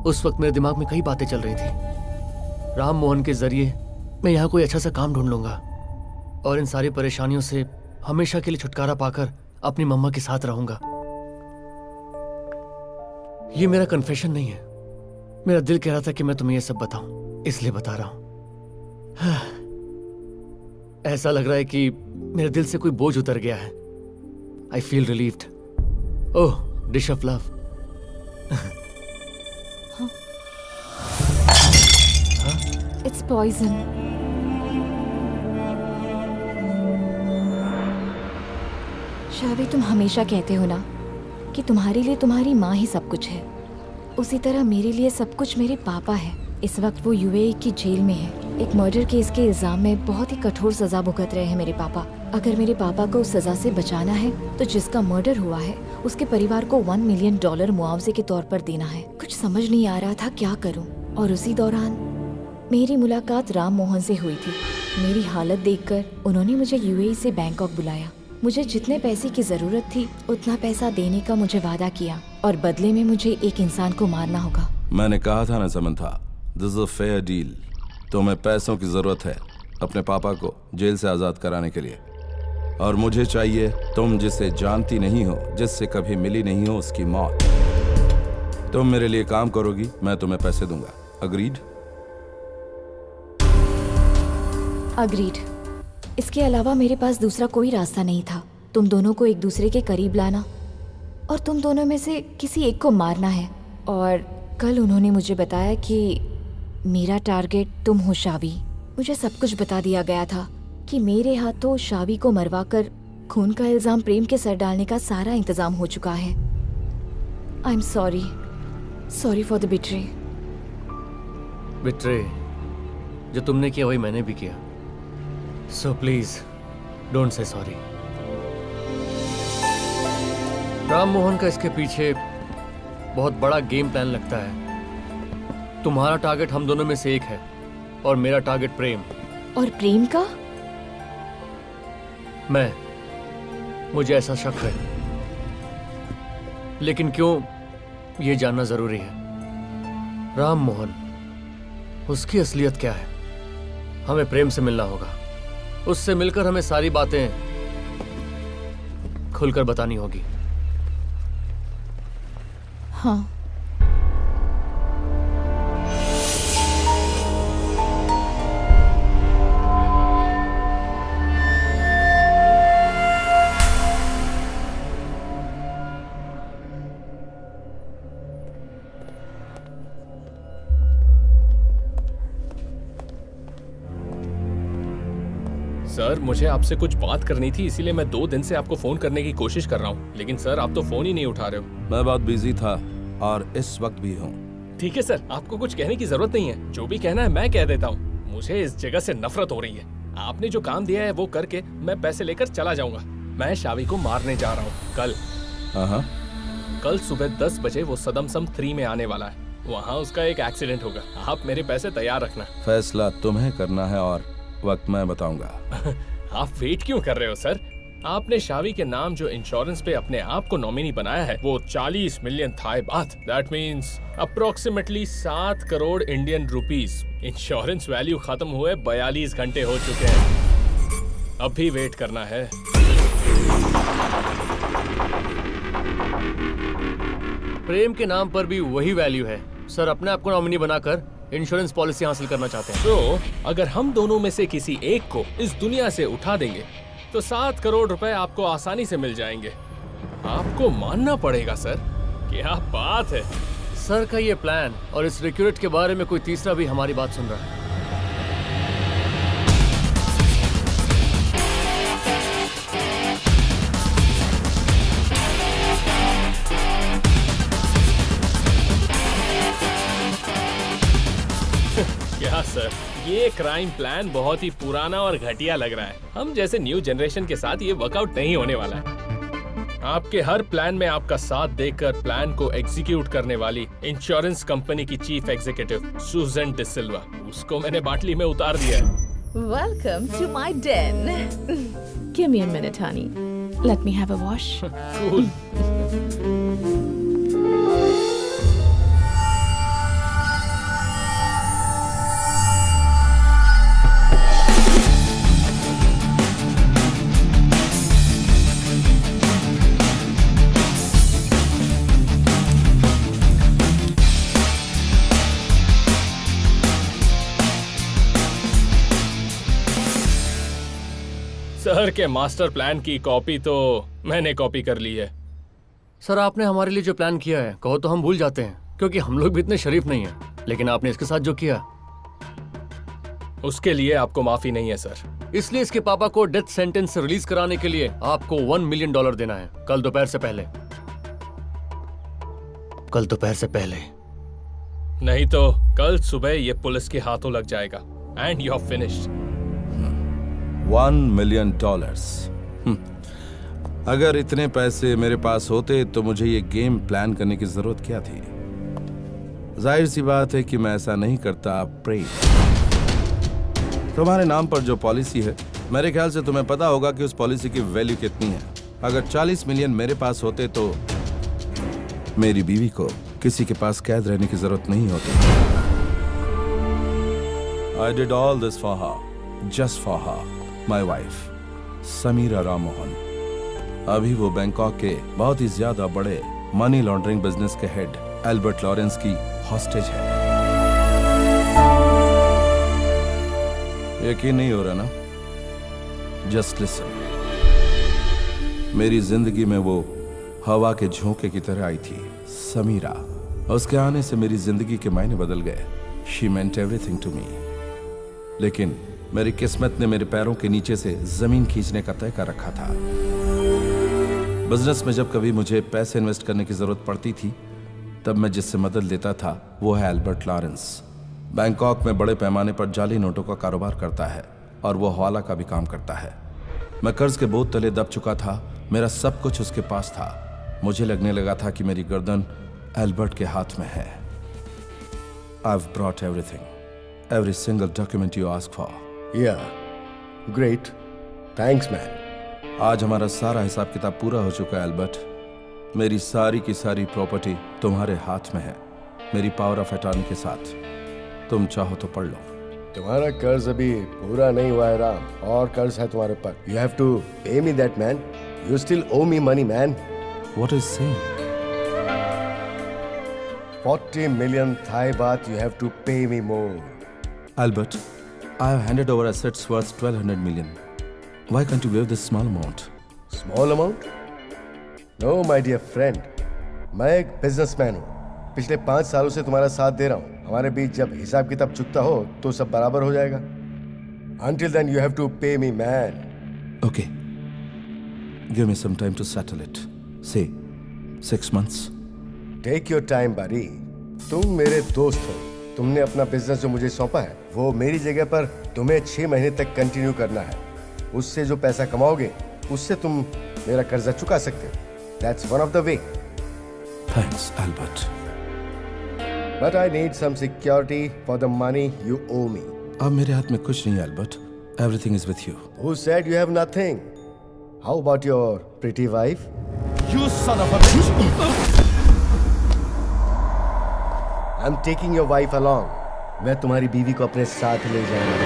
उस वक्त मेरे दिमाग में कई बातें चल रही थी। राम मोहन के जरिए मैं यहाँ कोई अच्छा सा काम ढूंढ लूंगा और इन सारी परेशानियों से हमेशा के लिए छुटकारा पाकर अपनी मम्मा के साथ रहूंगा। ये मेरा कन्फेशन नहीं है। मेरा दिल कह रहा था कि मैं तुम्हें ये सब बताऊं, इसलिए बता रहा हूं। ऐसा लग रहा है कि मेरे दिल से कोई बोझ उतर गया है। I feel relieved. Oh, dish of love. It's poison. Shavi, तुम हमेशा कहते हो ना कि तुम्हारे लिए तुम्हारी माँ ही सब कुछ है। उसी तरह मेरे लिए सब कुछ मेरे पापा है। इस वक्त वो यूएई की जेल में है। एक मर्डर केस के इल्जाम में बहुत ही कठोर सजा भुगत रहे हैं मेरे पापा। अगर मेरे पापा को उस सजा से बचाना है तो जिसका मर्डर हुआ है उसके परिवार को $1 मिलियन मुआवजे के तौर पर देना है। कुछ समझ नहीं आ रहा था क्या करूं। और उसी दौरान मेरी मुलाकात राम मोहन से हुई थी। मेरी हालत देखकर उन्होंने मुझे यूएई से बैंकॉक बुलाया। मुझे जितने पैसे की जरूरत थी उतना पैसा देने का मुझे वादा किया और बदले में मुझे एक इंसान को मारना होगा। मैंने कहा था ना Samantha, this is a fair deal. तुम्हें पैसों की जरूरत है अपने पापा को जेल से आजाद कराने के लिए। और मुझे चाहिए तुम जिसे जानती नहीं हो, जिससे कभी मिली नहीं हो, उसकी मौत। तुम मेरे लिए काम करोगी, मैं तुम्हें पैसे दूंगा। अग्रीड? अग्रीड। इसके अलावा मेरे पास दूसरा कोई रास्ता नहीं था। तुम दोनों को एक दूसरे के करीब लाना और तुम दोनों में से किसी एक को मारना है। और कल उन्होंने मुझे बताया कि मेरा टारगेट तुम हो शावी। मुझे सब कुछ बता दिया गया था कि मेरे हाथों शावी को मरवाकर खून का इल्जाम प्रेम के सर डालने का सारा इंतजाम हो चुका है। I am sorry for the betray. Betray जो तुमने किया वही मैंने भी किया, so please don't say sorry. Ram Mohan का इसके पीछे बहुत बड़ा गेम प्लान लगता है। तुम्हारा टारगेट हम दोनों में से एक है और मेरा टारगेट प्रेम। और प्रेम का? मुझे ऐसा शक है, लेकिन क्यों ये जानना जरूरी है। राम मोहन, उसकी असलियत क्या है? हमें प्रेम से मिलना होगा। उससे मिलकर हमें सारी बातें खुलकर बतानी होगी। हाँ। सर मुझे आपसे कुछ बात करनी थी, इसीलिए मैं 2 दिन से आपको फोन करने की कोशिश कर रहा हूँ, लेकिन सर आप तो फोन ही नहीं उठा रहे हो। मैं बहुत बिजी था और इस वक्त भी हूँ। ठीक है सर, आपको कुछ कहने की जरूरत नहीं है, जो भी कहना है मैं कह देता हूँ। मुझे इस जगह से नफरत हो रही है। आपने जो काम दिया है वो करके मैं पैसे लेकर चला जाऊंगा। मैं शावी को मारने जा रहा हूँ कल। कल सुबह 10 बजे वो सदमसम 3 में आने वाला है। वहाँ उसका एक एक्सीडेंट होगा। आप मेरे पैसे तैयार रखना। फैसला तुम्हें करना है और वक्त मैं बताऊंगा। आप वेट क्यों कर रहे हो सर? आपने शावी के नाम जो इंश्योरेंस पे अपने आप को नॉमिनी बनाया है वो 40 million Thai baht, that means approximately 7 crore Indian rupees. Insurance value खत्म हुए 42 घंटे हो चुके हैं। अब भी वेट करना है। प्रेम के नाम पर भी वही वैल्यू है। सर अपने आप को नॉमिनी बनाकर इंश्योरेंस पॉलिसी हासिल करना चाहते हैं। तो अगर हम दोनों में से किसी एक को इस दुनिया से उठा देंगे तो 7 करोड़ रुपए आपको आसानी से मिल जाएंगे। आपको मानना पड़ेगा सर। क्या बात है। सर का ये प्लान और इस रिक्रूट के बारे में कोई तीसरा भी हमारी बात सुन रहा है। क्या सर, ये क्राइम प्लान बहुत ही पुराना और घटिया लग रहा है। हम जैसे न्यू जनरेशन के साथ ये वर्कआउट नहीं होने वाला है। आपके हर प्लान में आपका साथ देकर प्लान को एग्जीक्यूट करने वाली इंश्योरेंस कंपनी की चीफ एग्जीक्यूटिव सुजन डिसिल्वा, उसको मैंने बाटली में उतार दिया है। Welcome to my den. Give me a minute, honey. Let me have a wash. Cool. Sir के मास्टर प्लान की कॉपी तो मैंने कॉपी कर ली है। सर आपने हमारे लिए जो प्लान किया है कहो तो हम भूल जाते हैं, क्योंकि हम लोग भी इतने शरीफ नहीं हैं। लेकिन आपने इसके साथ जो किया उसके लिए आपको माफी नहीं है सर। इसलिए इसके पापा को डेथ सेंटेंस से रिलीज कराने के लिए आपको $1 मिलियन देना है कल दोपहर से पहले। कल दोपहर से पहले, नहीं तो कल सुबह ये पुलिस के हाथों लग जाएगा and you are finished. $1 million. अगर इतने पैसे मेरे पास होते तो मुझे ये गेम प्लान करने की जरूरत क्या थी? जाहिर सी बात है कि मैं ऐसा नहीं करता। प्रेम, तुम्हारे नाम पर जो पॉलिसी है, मेरे ख्याल से तुम्हें पता होगा कि उस पॉलिसी की वैल्यू कितनी है। अगर 40 मिलियन मेरे पास होते तो मेरी बीवी को किसी के पास कैद रहने की जरूरत नहीं होती। I did all this for her, just for her, my wife. Samira Ram Mohan. अभी वो बैंकॉक के बहुत ही ज्यादा बड़े मनी लॉन्ड्रिंग बिजनेस के हेड एल्बर्ट लॉरेंस की हॉस्टेज है। यकीन नहीं हो रहा ना? Just listen. मेरी जिंदगी में वो हवा के झोंके की तरह आई थी, समीरा। उसके आने से मेरी जिंदगी के मायने बदल गए। She meant everything to me. लेकिन मेरी किस्मत ने मेरे पैरों के नीचे से जमीन खींचने का तय कर रखा था। बिजनेस में जब कभी मुझे पैसे इन्वेस्ट करने की जरूरत पड़ती थी, तब मैं जिससे मदद लेता था वो है एल्बर्ट लॉरेंस। बैंकॉक में बड़े पैमाने पर जाली नोटों का कारोबार करता है और वो हवाला का भी काम करता है। मैं कर्ज के बोझ तले दब चुका था। मेरा सब कुछ उसके पास था। मुझे लगने लगा था कि मेरी गर्दन एल्बर्ट के हाथ में है। I've brought everything, every single document you asked for. Yeah, great. Thanks, man. आज हमारा सारा हिसाब किताब पूरा हो चुका है एल्बर्ट। मेरी सारी की सारी प्रॉपर्टी तुम्हारे हाथ में है, मेरी पावर ऑफ अटॉर्नी के साथ। तुम चाहो तो पढ़ लो। तुम्हारा कर्ज अभी पूरा नहीं हुआ है राम, और कर्ज है तुम्हारे ऊपर। You have to pay me that, man. You still owe me money, man. What is saying? 40 million Thai baht. You have to pay me more. Albert, I have handed over assets worth 1200 million. Why can't you waive this small amount? Small amount? No, my dear friend. मैं एक बिजनेसमैन हूँ। पिछले 5 सालों से तुम्हारा साथ दे रहा हूँ। हमारे बीच जब हिसाब किताब चुकता हो तो सब बराबर हो जाएगा। Until then, you have to pay me, man. Okay. Give me some time to settle it. Say, 6 months. Take your time, buddy. तुम मेरे दोस्त हो। तुमने अपना बिजनेस जो मुझे सौंपा है, वो मेरी जगह पर तुम्हें 6 महीने तक कंटिन्यू करना है। उससे जो पैसा कमाओगे, उससे तुम मेरा कर्जा चुका सकते हो। That's one of the way. Thanks, Albert. But I need some security for the money you owe me. अब मेरे हाथ में कुछ नहीं है, Albert. Everything is with you. Who said you have nothing? How about your pretty wife? You son of a bitch! I'm taking your wife along. मैं तुम्हारी बीवी को अपने साथ ले जाऊंगा।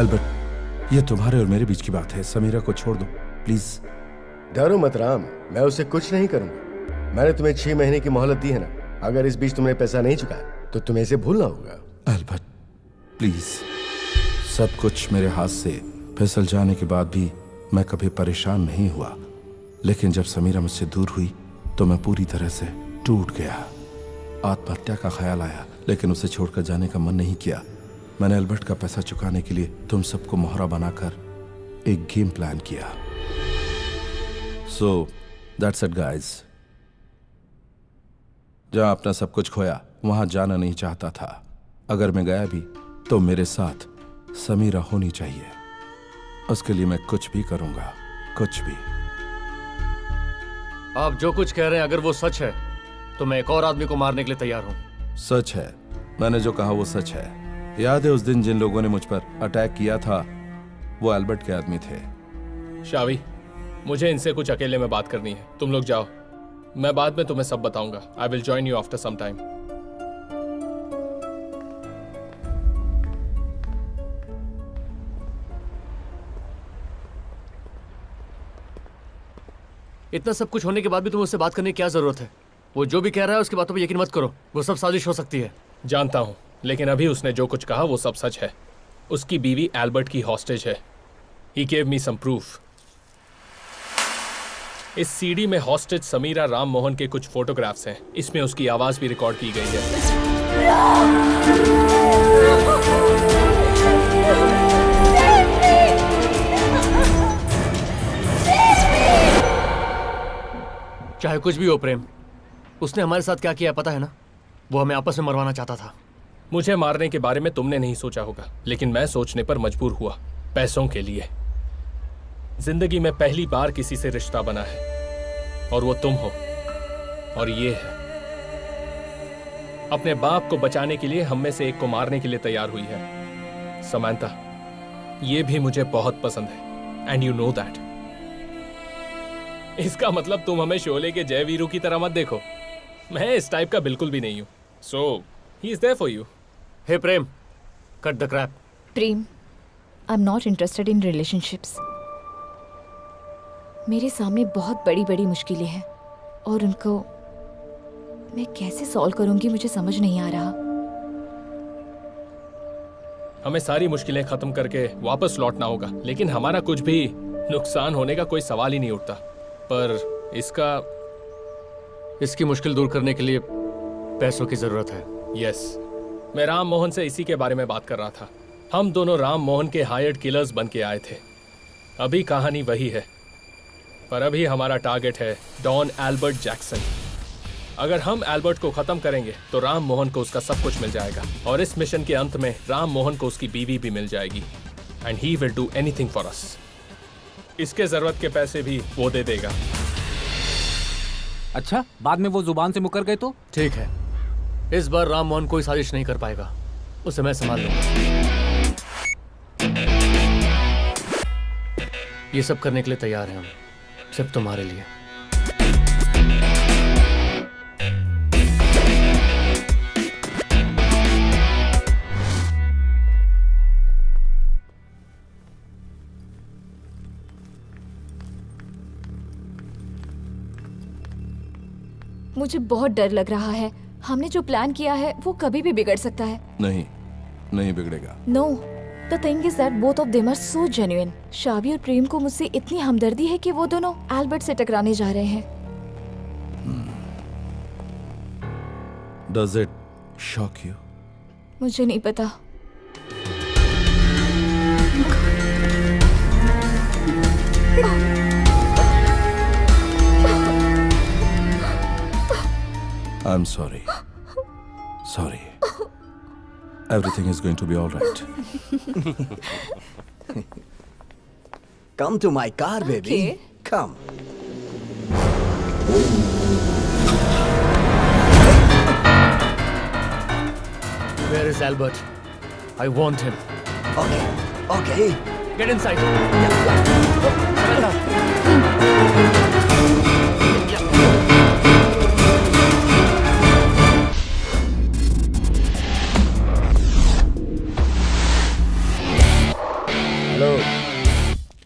Albert, ये तुम्हारे और मेरे बीच की बात है। समीरा को छोड़ दो, प्लीज। डरो मत राम, मैं उसे कुछ नहीं करूंगा। मैंने तुम्हें 6 महीने की मोहलत दी है ना। अगर इस बीच तुमने पैसा नहीं चुकाया तो तुम्हें इसे भूलना होगा। Albert, please. सब कुछ मेरे हाथ से फिसल जाने के बाद भी मैं कभी परेशान नहीं हुआ, लेकिन जब समीरा मुझसे दूर हुई तो मैं पूरी तरह से टूट गया। आत्महत्या का ख्याल आया, लेकिन उसे छोड़कर जाने का मन नहीं किया। मैंने एल्बर्ट का पैसा चुकाने के लिए तुम सबको मोहरा बनाकर एक गेम प्लान किया। So that's it guys. जहां अपना सब कुछ खोया वहां जाना नहीं चाहता था। अगर मैं गया भी तो मेरे साथ समीरा होनी चाहिए। उसके लिए मैं कुछ भी करूंगा, कुछ भी। आप जो कुछ कह रहे हैं अगर वो सच है तो मैं एक और आदमी को मारने के लिए तैयार हूं। सच है, मैंने जो कहा वो सच है। याद है उस दिन जिन लोगों ने मुझ पर अटैक किया था, वो एल्बर्ट के आदमी थे। शावी, मुझे इनसे कुछ अकेले में बात करनी है। तुम लोग जाओ, मैं बाद में तुम्हें सब बताऊंगा। I will join you after some time. इतना सब कुछ होने के बाद भी तुम्हें उससे बात करने की क्या जरूरत है? वो जो भी कह रहा है उसकी बातों पर यकीन मत करो। वो सब साजिश हो सकती है। जानता हूं, लेकिन अभी उसने जो कुछ कहा वो सब सच है। उसकी बीवी एल्बर्ट की हॉस्टेज है। He gave me some proof. इस सीडी में हॉस्टेज समीरा राम मोहन के कुछ फोटोग्राफ्स हैं। इसमें उसकी आवाज भी रिकॉर्ड की गई है। चाहे कुछ भी हो प्रेम, उसने हमारे साथ क्या किया पता है ना? वो हमें आपस में मरवाना चाहता था। मुझे मारने के बारे में तुमने नहीं सोचा होगा, लेकिन मैं सोचने पर मजबूर हुआ। पैसों के लिए। जिंदगी में पहली बार किसी से रिश्ता बना है, और वो तुम हो। और ये है, अपने बाप को बचाने के लिए हम में से एक को मारने के लिए तैयार हुई है। समांता, ये भी मुझे बहुत पसंद है, एंड यू नो दैट। इसका मतलब तुम हमें शोले के जय वीरू की तरह मत देखो। मैं इस टाइप का बिल्कुल भी नहीं हूं। So He is there for you. Hey Prem, cut the crap. Prem, I am not interested in relationships. मेरे सामने बहुत बड़ी बड़ी मुश्किलें हैं और उनको मैं कैसे सॉल्व करूंगी मुझे समझ नहीं आ रहा। हमें सारी मुश्किलें खत्म करके वापस लौटना होगा, लेकिन हमारा कुछ भी नुकसान होने का कोई सवाल ही नहीं उठता। पर इसकी मुश्किल दूर करने के लिए पैसों की जरूरत है। यस, मैं राम मोहन से इसी के बारे में बात कर रहा था। हम दोनों राम मोहन के हायर्ड किलर्स बन के आए थे। अभी कहानी वही है, पर अभी हमारा टारगेट है डॉन एल्बर्ट जैक्सन। अगर हम एल्बर्ट को खत्म करेंगे तो राम मोहन को उसका सब कुछ मिल जाएगा, और इस मिशन के अंत में राम मोहन को उसकी बीवी भी मिल जाएगी। And he will do anything for us. इसके जरूरत के पैसे भी वो दे देगा। अच्छा, बाद में वो जुबान से मुकर गए तो? ठीक है, इस बार राम मोहन कोई साजिश नहीं कर पाएगा, उसे मैं संभाल लूंगा। ये सब करने के लिए तैयार हैं हम, सिर्फ तुम्हारे लिए। मुझे बहुत डर लग रहा है। हमने जो प्लान किया है वो कभी भी बिगड़ सकता है। नहीं बिगड़ेगा। No, the thing is that both of them are so genuine. Shavi और प्रेम को मुझसे इतनी हमदर्दी है कि वो दोनों एल्बर्ट से टकराने जा रहे हैं। Does it shock you? मुझे नहीं पता। I'm sorry. Sorry. Everything is going to be all right. Come to my car, baby. Okay. Come. Where is Albert? I want him. Okay. Get inside.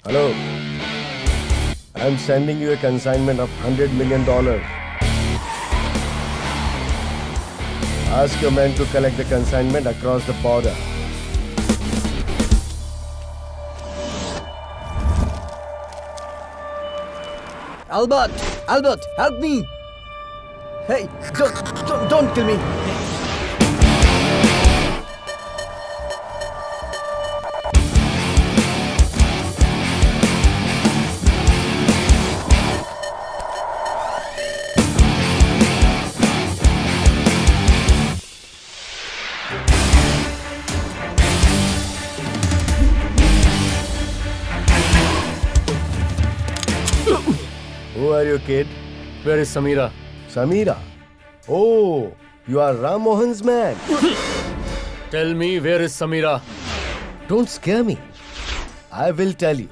Hello. I'm sending you a consignment of $100 million. Ask your men to collect the consignment across the border. Albert, help me! Hey, don't kill me! Who are you, kid? Where is Samira? Samira. Oh, you are Ram Mohan's man. Tell me, where is Samira? Don't scare me. I will tell you.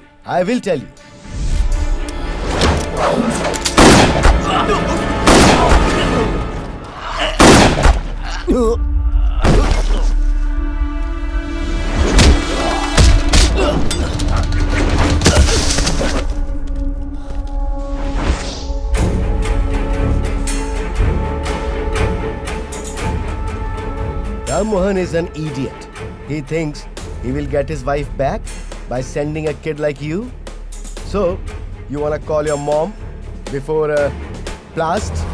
Ram Mohan is an idiot. He thinks he will get his wife back by sending a kid like you. So, you wanna call your mom before a blast?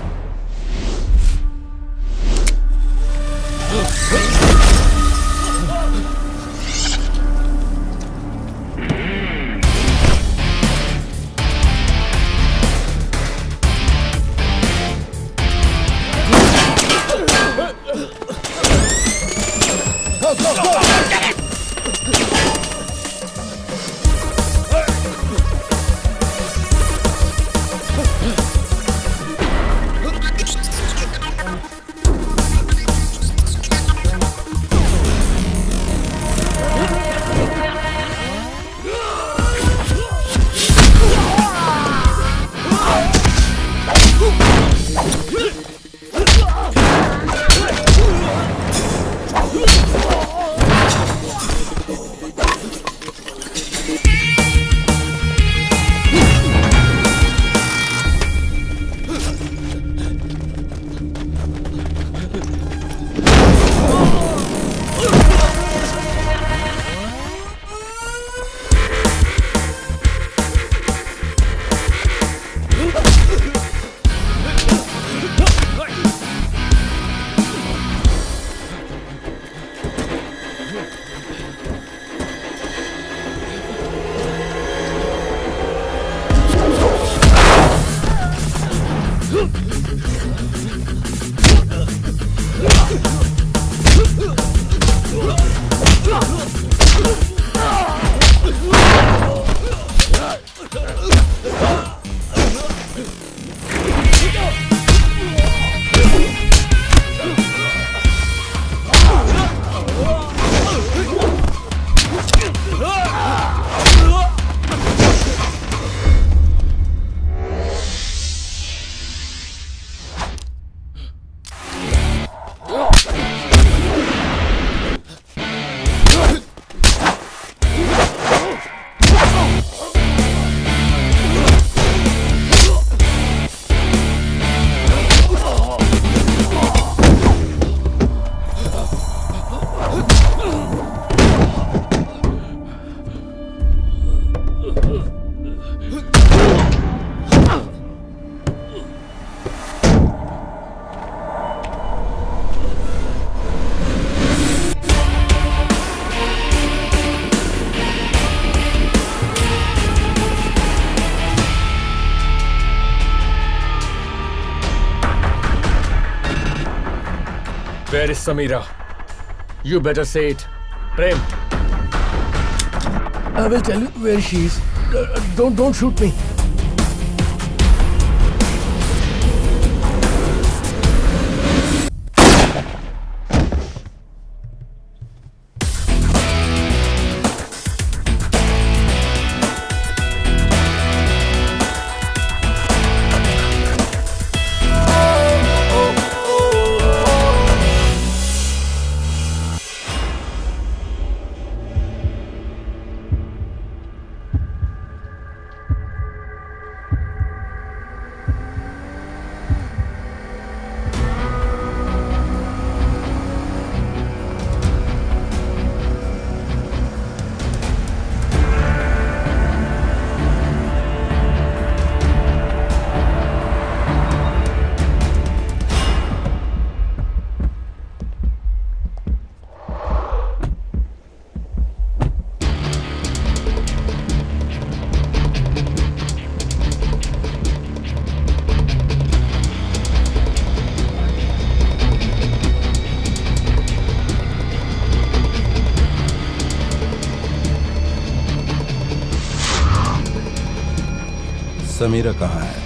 Where is Samira? You better say it. Prem. I will tell you where she is. Don't shoot me. Samira कहाँ है?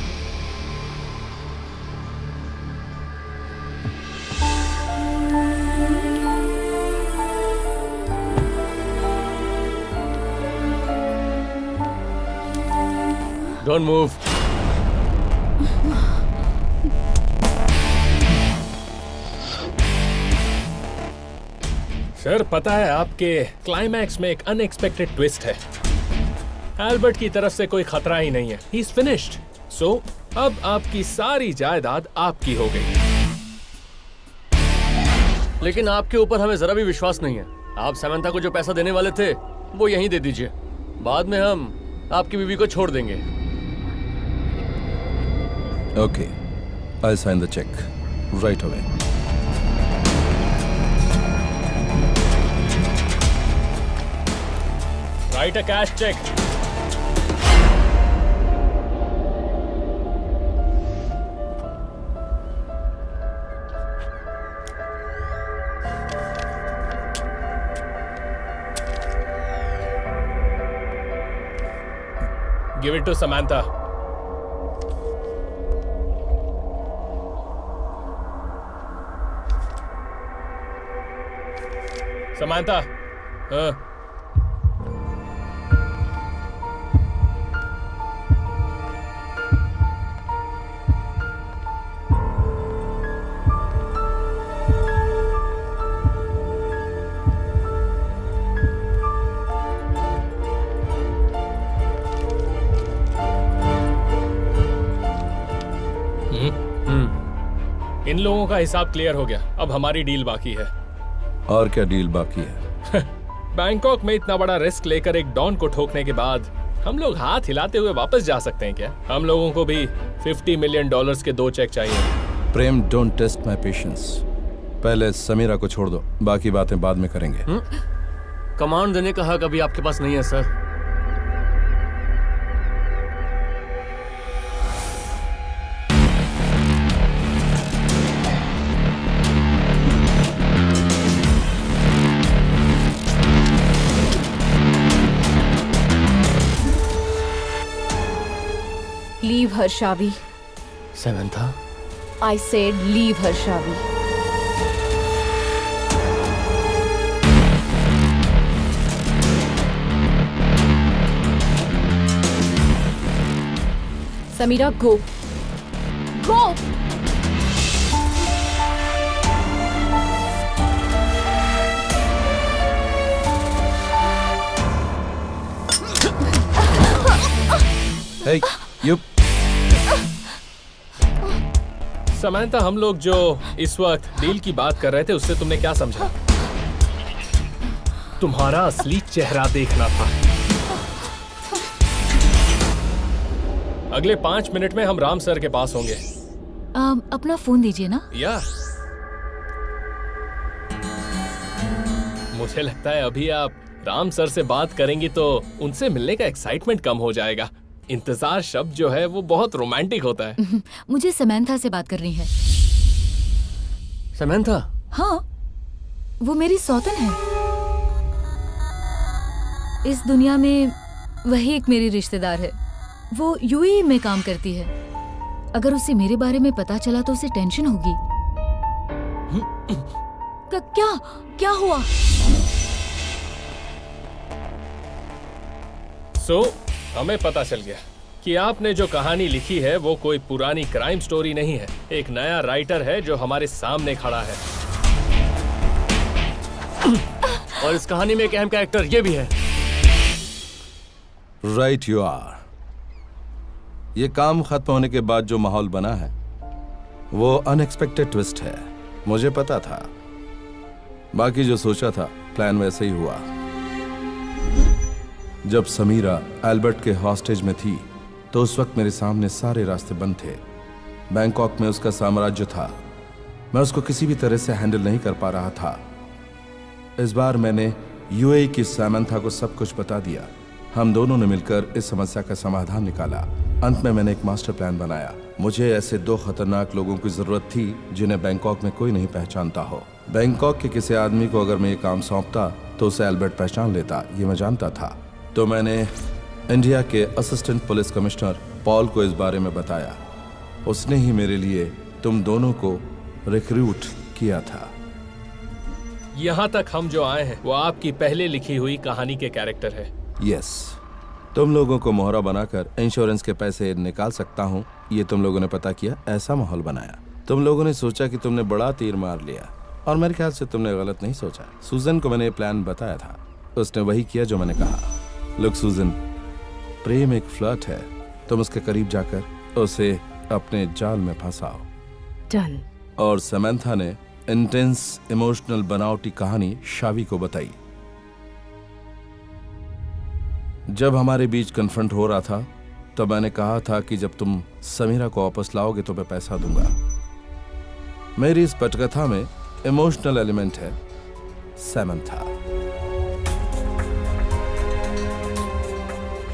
Don't move. सर पता है आपके क्लाइमैक्स में एक अनएक्सपेक्टेड ट्विस्ट है। एल्बर्ट की तरफ से कोई खतरा ही नहीं है। He is finished. सो अब आपकी सारी जायदाद आपकी हो गई। लेकिन आपके ऊपर हमें जरा भी विश्वास नहीं है। आप समंथा को जो पैसा देने वाले थे वो यहीं दे दीजिए। बाद में हम आपकी बीवी को छोड़ देंगे। Okay, I'll sign the check right away. Write a cash check. Give it to Samantha. Samantha. इन लोगों का हिसाब क्लियर हो गया। अब हमारी डील बाकी है। और क्या डील बाकी है? बैंकॉक में इतना बड़ा रिस्क लेकर एक डॉन को ठोकने के बाद हम लोग हाथ हिलाते हुए वापस जा सकते हैं क्या? हम लोगों को भी $50 मिलियन के 2 चेक चाहिए। प्रेम, डोंट टेस्ट माय पेशेंस। पहले समीरा को छोड़ दो, बाकी बातें बाद में करेंगे। कमांड देने का हक अभी आपके पास नहीं है sir. Leave her, Shavi. Samantha? I said leave her, Shavi. Samira, go. Go! Hey, you. Samantha, हम लोग जो इस वक्त डील की बात कर रहे थे उससे तुमने क्या समझा? तुम्हारा असली चेहरा देखना था। अगले 5 मिनट में हम राम सर के पास होंगे। अपना फोन दीजिए ना। या मुझे लगता है अभी आप राम सर से बात करेंगी तो उनसे मिलने का एक्साइटमेंट कम हो जाएगा। इंतजार शब्द जो है वो बहुत रोमांटिक होता है। मुझे समंथा से बात करनी है। समंथा, हाँ, वो मेरी सौतन है। इस दुनिया में वही एक मेरी रिश्तेदार है। वो यूएई में काम करती है। अगर उसे मेरे बारे में पता चला तो उसे टेंशन होगी। क्या क्या हुआ? हमें पता चल गया कि आपने जो कहानी लिखी है वो कोई पुरानी क्राइम स्टोरी नहीं है। एक नया राइटर है जो हमारे सामने खड़ा है। और इस कहानी में एक अहम कैरेक्टर ये भी है। Right you are. ये काम खत्म होने के बाद जो माहौल बना है वो अनएक्सपेक्टेड ट्विस्ट है। मुझे पता था, बाकी जो सोचा था प्लान वैसे ही हुआ। जब समीरा एल्बर्ट के हॉस्टेज में थी तो उस वक्त मेरे सामने सारे रास्ते बंद थे। बैंकॉक में उसका साम्राज्य था, मैं उसको किसी भी तरह से हैंडल नहीं कर पा रहा था। इस बार मैंने यूएई की सैमंथा को सब कुछ बता दिया। हम दोनों ने मिलकर इस समस्या का समाधान निकाला। अंत में मैंने एक मास्टर प्लान बनाया। मुझे ऐसे 2 खतरनाक लोगों की जरूरत थी जिन्हें बैंकॉक में कोई नहीं पहचानता हो। बैंकॉक के किसी आदमी को अगर मैं ये काम सौंपता तो उसे एल्बर्ट पहचान लेता, ये मैं जानता था। तो मैंने इंडिया के असिस्टेंट पुलिस कमिश्नर पॉल को इस बारे में बताया। उसने ही मेरे लिए तुम दोनों को रिक्रूट किया था। यहाँ तक हम जो आए हैं वो आपकी पहले लिखी हुई कहानी के कैरेक्टर है। यस, तुम लोगों को मोहरा बनाकर इंश्योरेंस के पैसे निकाल सकता हूँ, ये तुम लोगों ने पता किया। ऐसा माहौल बनाया। तुम लोगों ने सोचा कि तुमने बड़ा तीर मार लिया, और मेरे ख्याल से तुमने गलत नहीं सोचा। सूजन को मैंने ये प्लान बताया था, उसने वही किया जो मैंने कहा। लुक सूजन, प्रेम एक फ्लर्ट है। तुम उसके करीब जाकर उसे अपने जाल में फंसाओ। डन। और समंथा ने इंटेंस इमोशनल बनावटी कहानी शावी को बताई। जब हमारे बीच कन्फ्रंट हो रहा था तो मैंने कहा था कि जब तुम समीरा को वापस लाओगे तो मैं पैसा दूंगा। मेरी इस पटकथा में इमोशनल एलिमेंट है समंथा।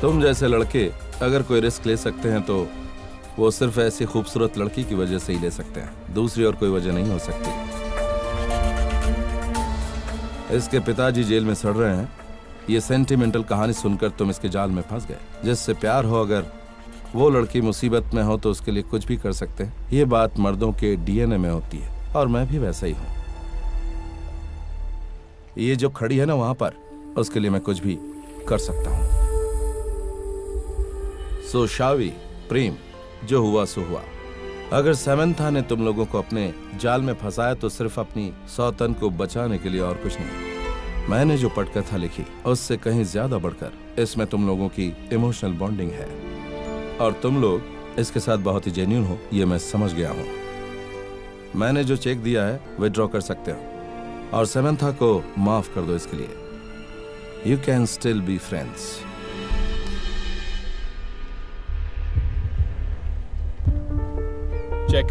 तुम जैसे लड़के अगर कोई रिस्क ले सकते हैं तो वो सिर्फ ऐसी खूबसूरत लड़की की वजह से ही ले सकते हैं, दूसरी और कोई वजह नहीं हो सकती। इसके पिताजी जेल में सड़ रहे हैं। ये सेंटिमेंटल कहानी सुनकर तुम इसके जाल में फंस गए। जिससे प्यार हो, अगर वो लड़की मुसीबत में हो तो उसके लिए कुछ भी कर सकते हैं। ये बात मर्दों के डीएनए में होती है, और मैं भी वैसा ही हूं। ये जो खड़ी है ना वहां पर, उसके लिए मैं कुछ भी कर सकता हूं। सो शावी, प्रेम, जो हुआ सो हुआ। अगर समंथा ने तुम लोगों को अपने जाल में फंसाया तो सिर्फ अपनी सौतन को बचाने के लिए, और कुछ नहीं। मैंने जो पटकथा लिखी उससे कहीं ज्यादा बढ़कर इसमें तुम लोगों की इमोशनल बॉन्डिंग है, और तुम लोग इसके साथ बहुत ही जेन्युइन हो, ये मैं समझ गया हूं। मैंने जो चेक दिया है विथड्रॉ कर सकते हो, और समंथा को माफ कर दो। इसके लिए you can still be friends. Check.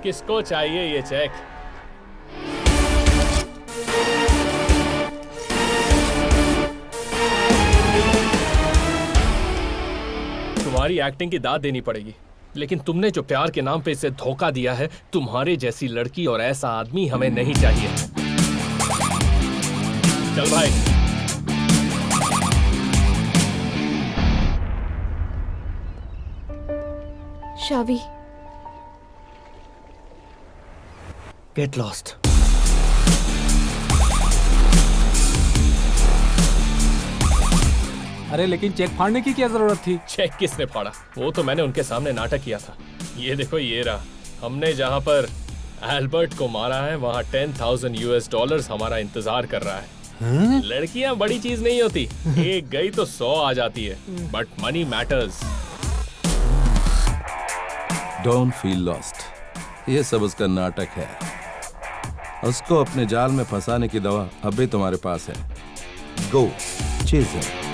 किसको चाहिए ये चेक? तुम्हारी एक्टिंग की दाद देनी पड़ेगी, लेकिन तुमने जो प्यार के नाम पे इसे धोखा दिया है, तुम्हारे जैसी लड़की और ऐसा आदमी हमें नहीं चाहिए। चल भाई। शावी, गेट लॉस्ट। अरे लेकिन चेक फाड़ने की क्या जरूरत थी? चेक किसने फाड़ा? वो तो मैंने उनके सामने नाटक किया था। ये देखो, ये रहा। हमने जहां पर एल्बर्ट को मारा है वहां $10,000 हमारा इंतजार कर रहा है। लड़कियां बड़ी चीज नहीं होती, एक गई तो 100 आ जाती है, but money matters. Don't feel lost, ये सब उसका नाटक है। उसको अपने जाल में फंसाने की दवा अब भी तुम्हारे पास है। गो चेज हिम।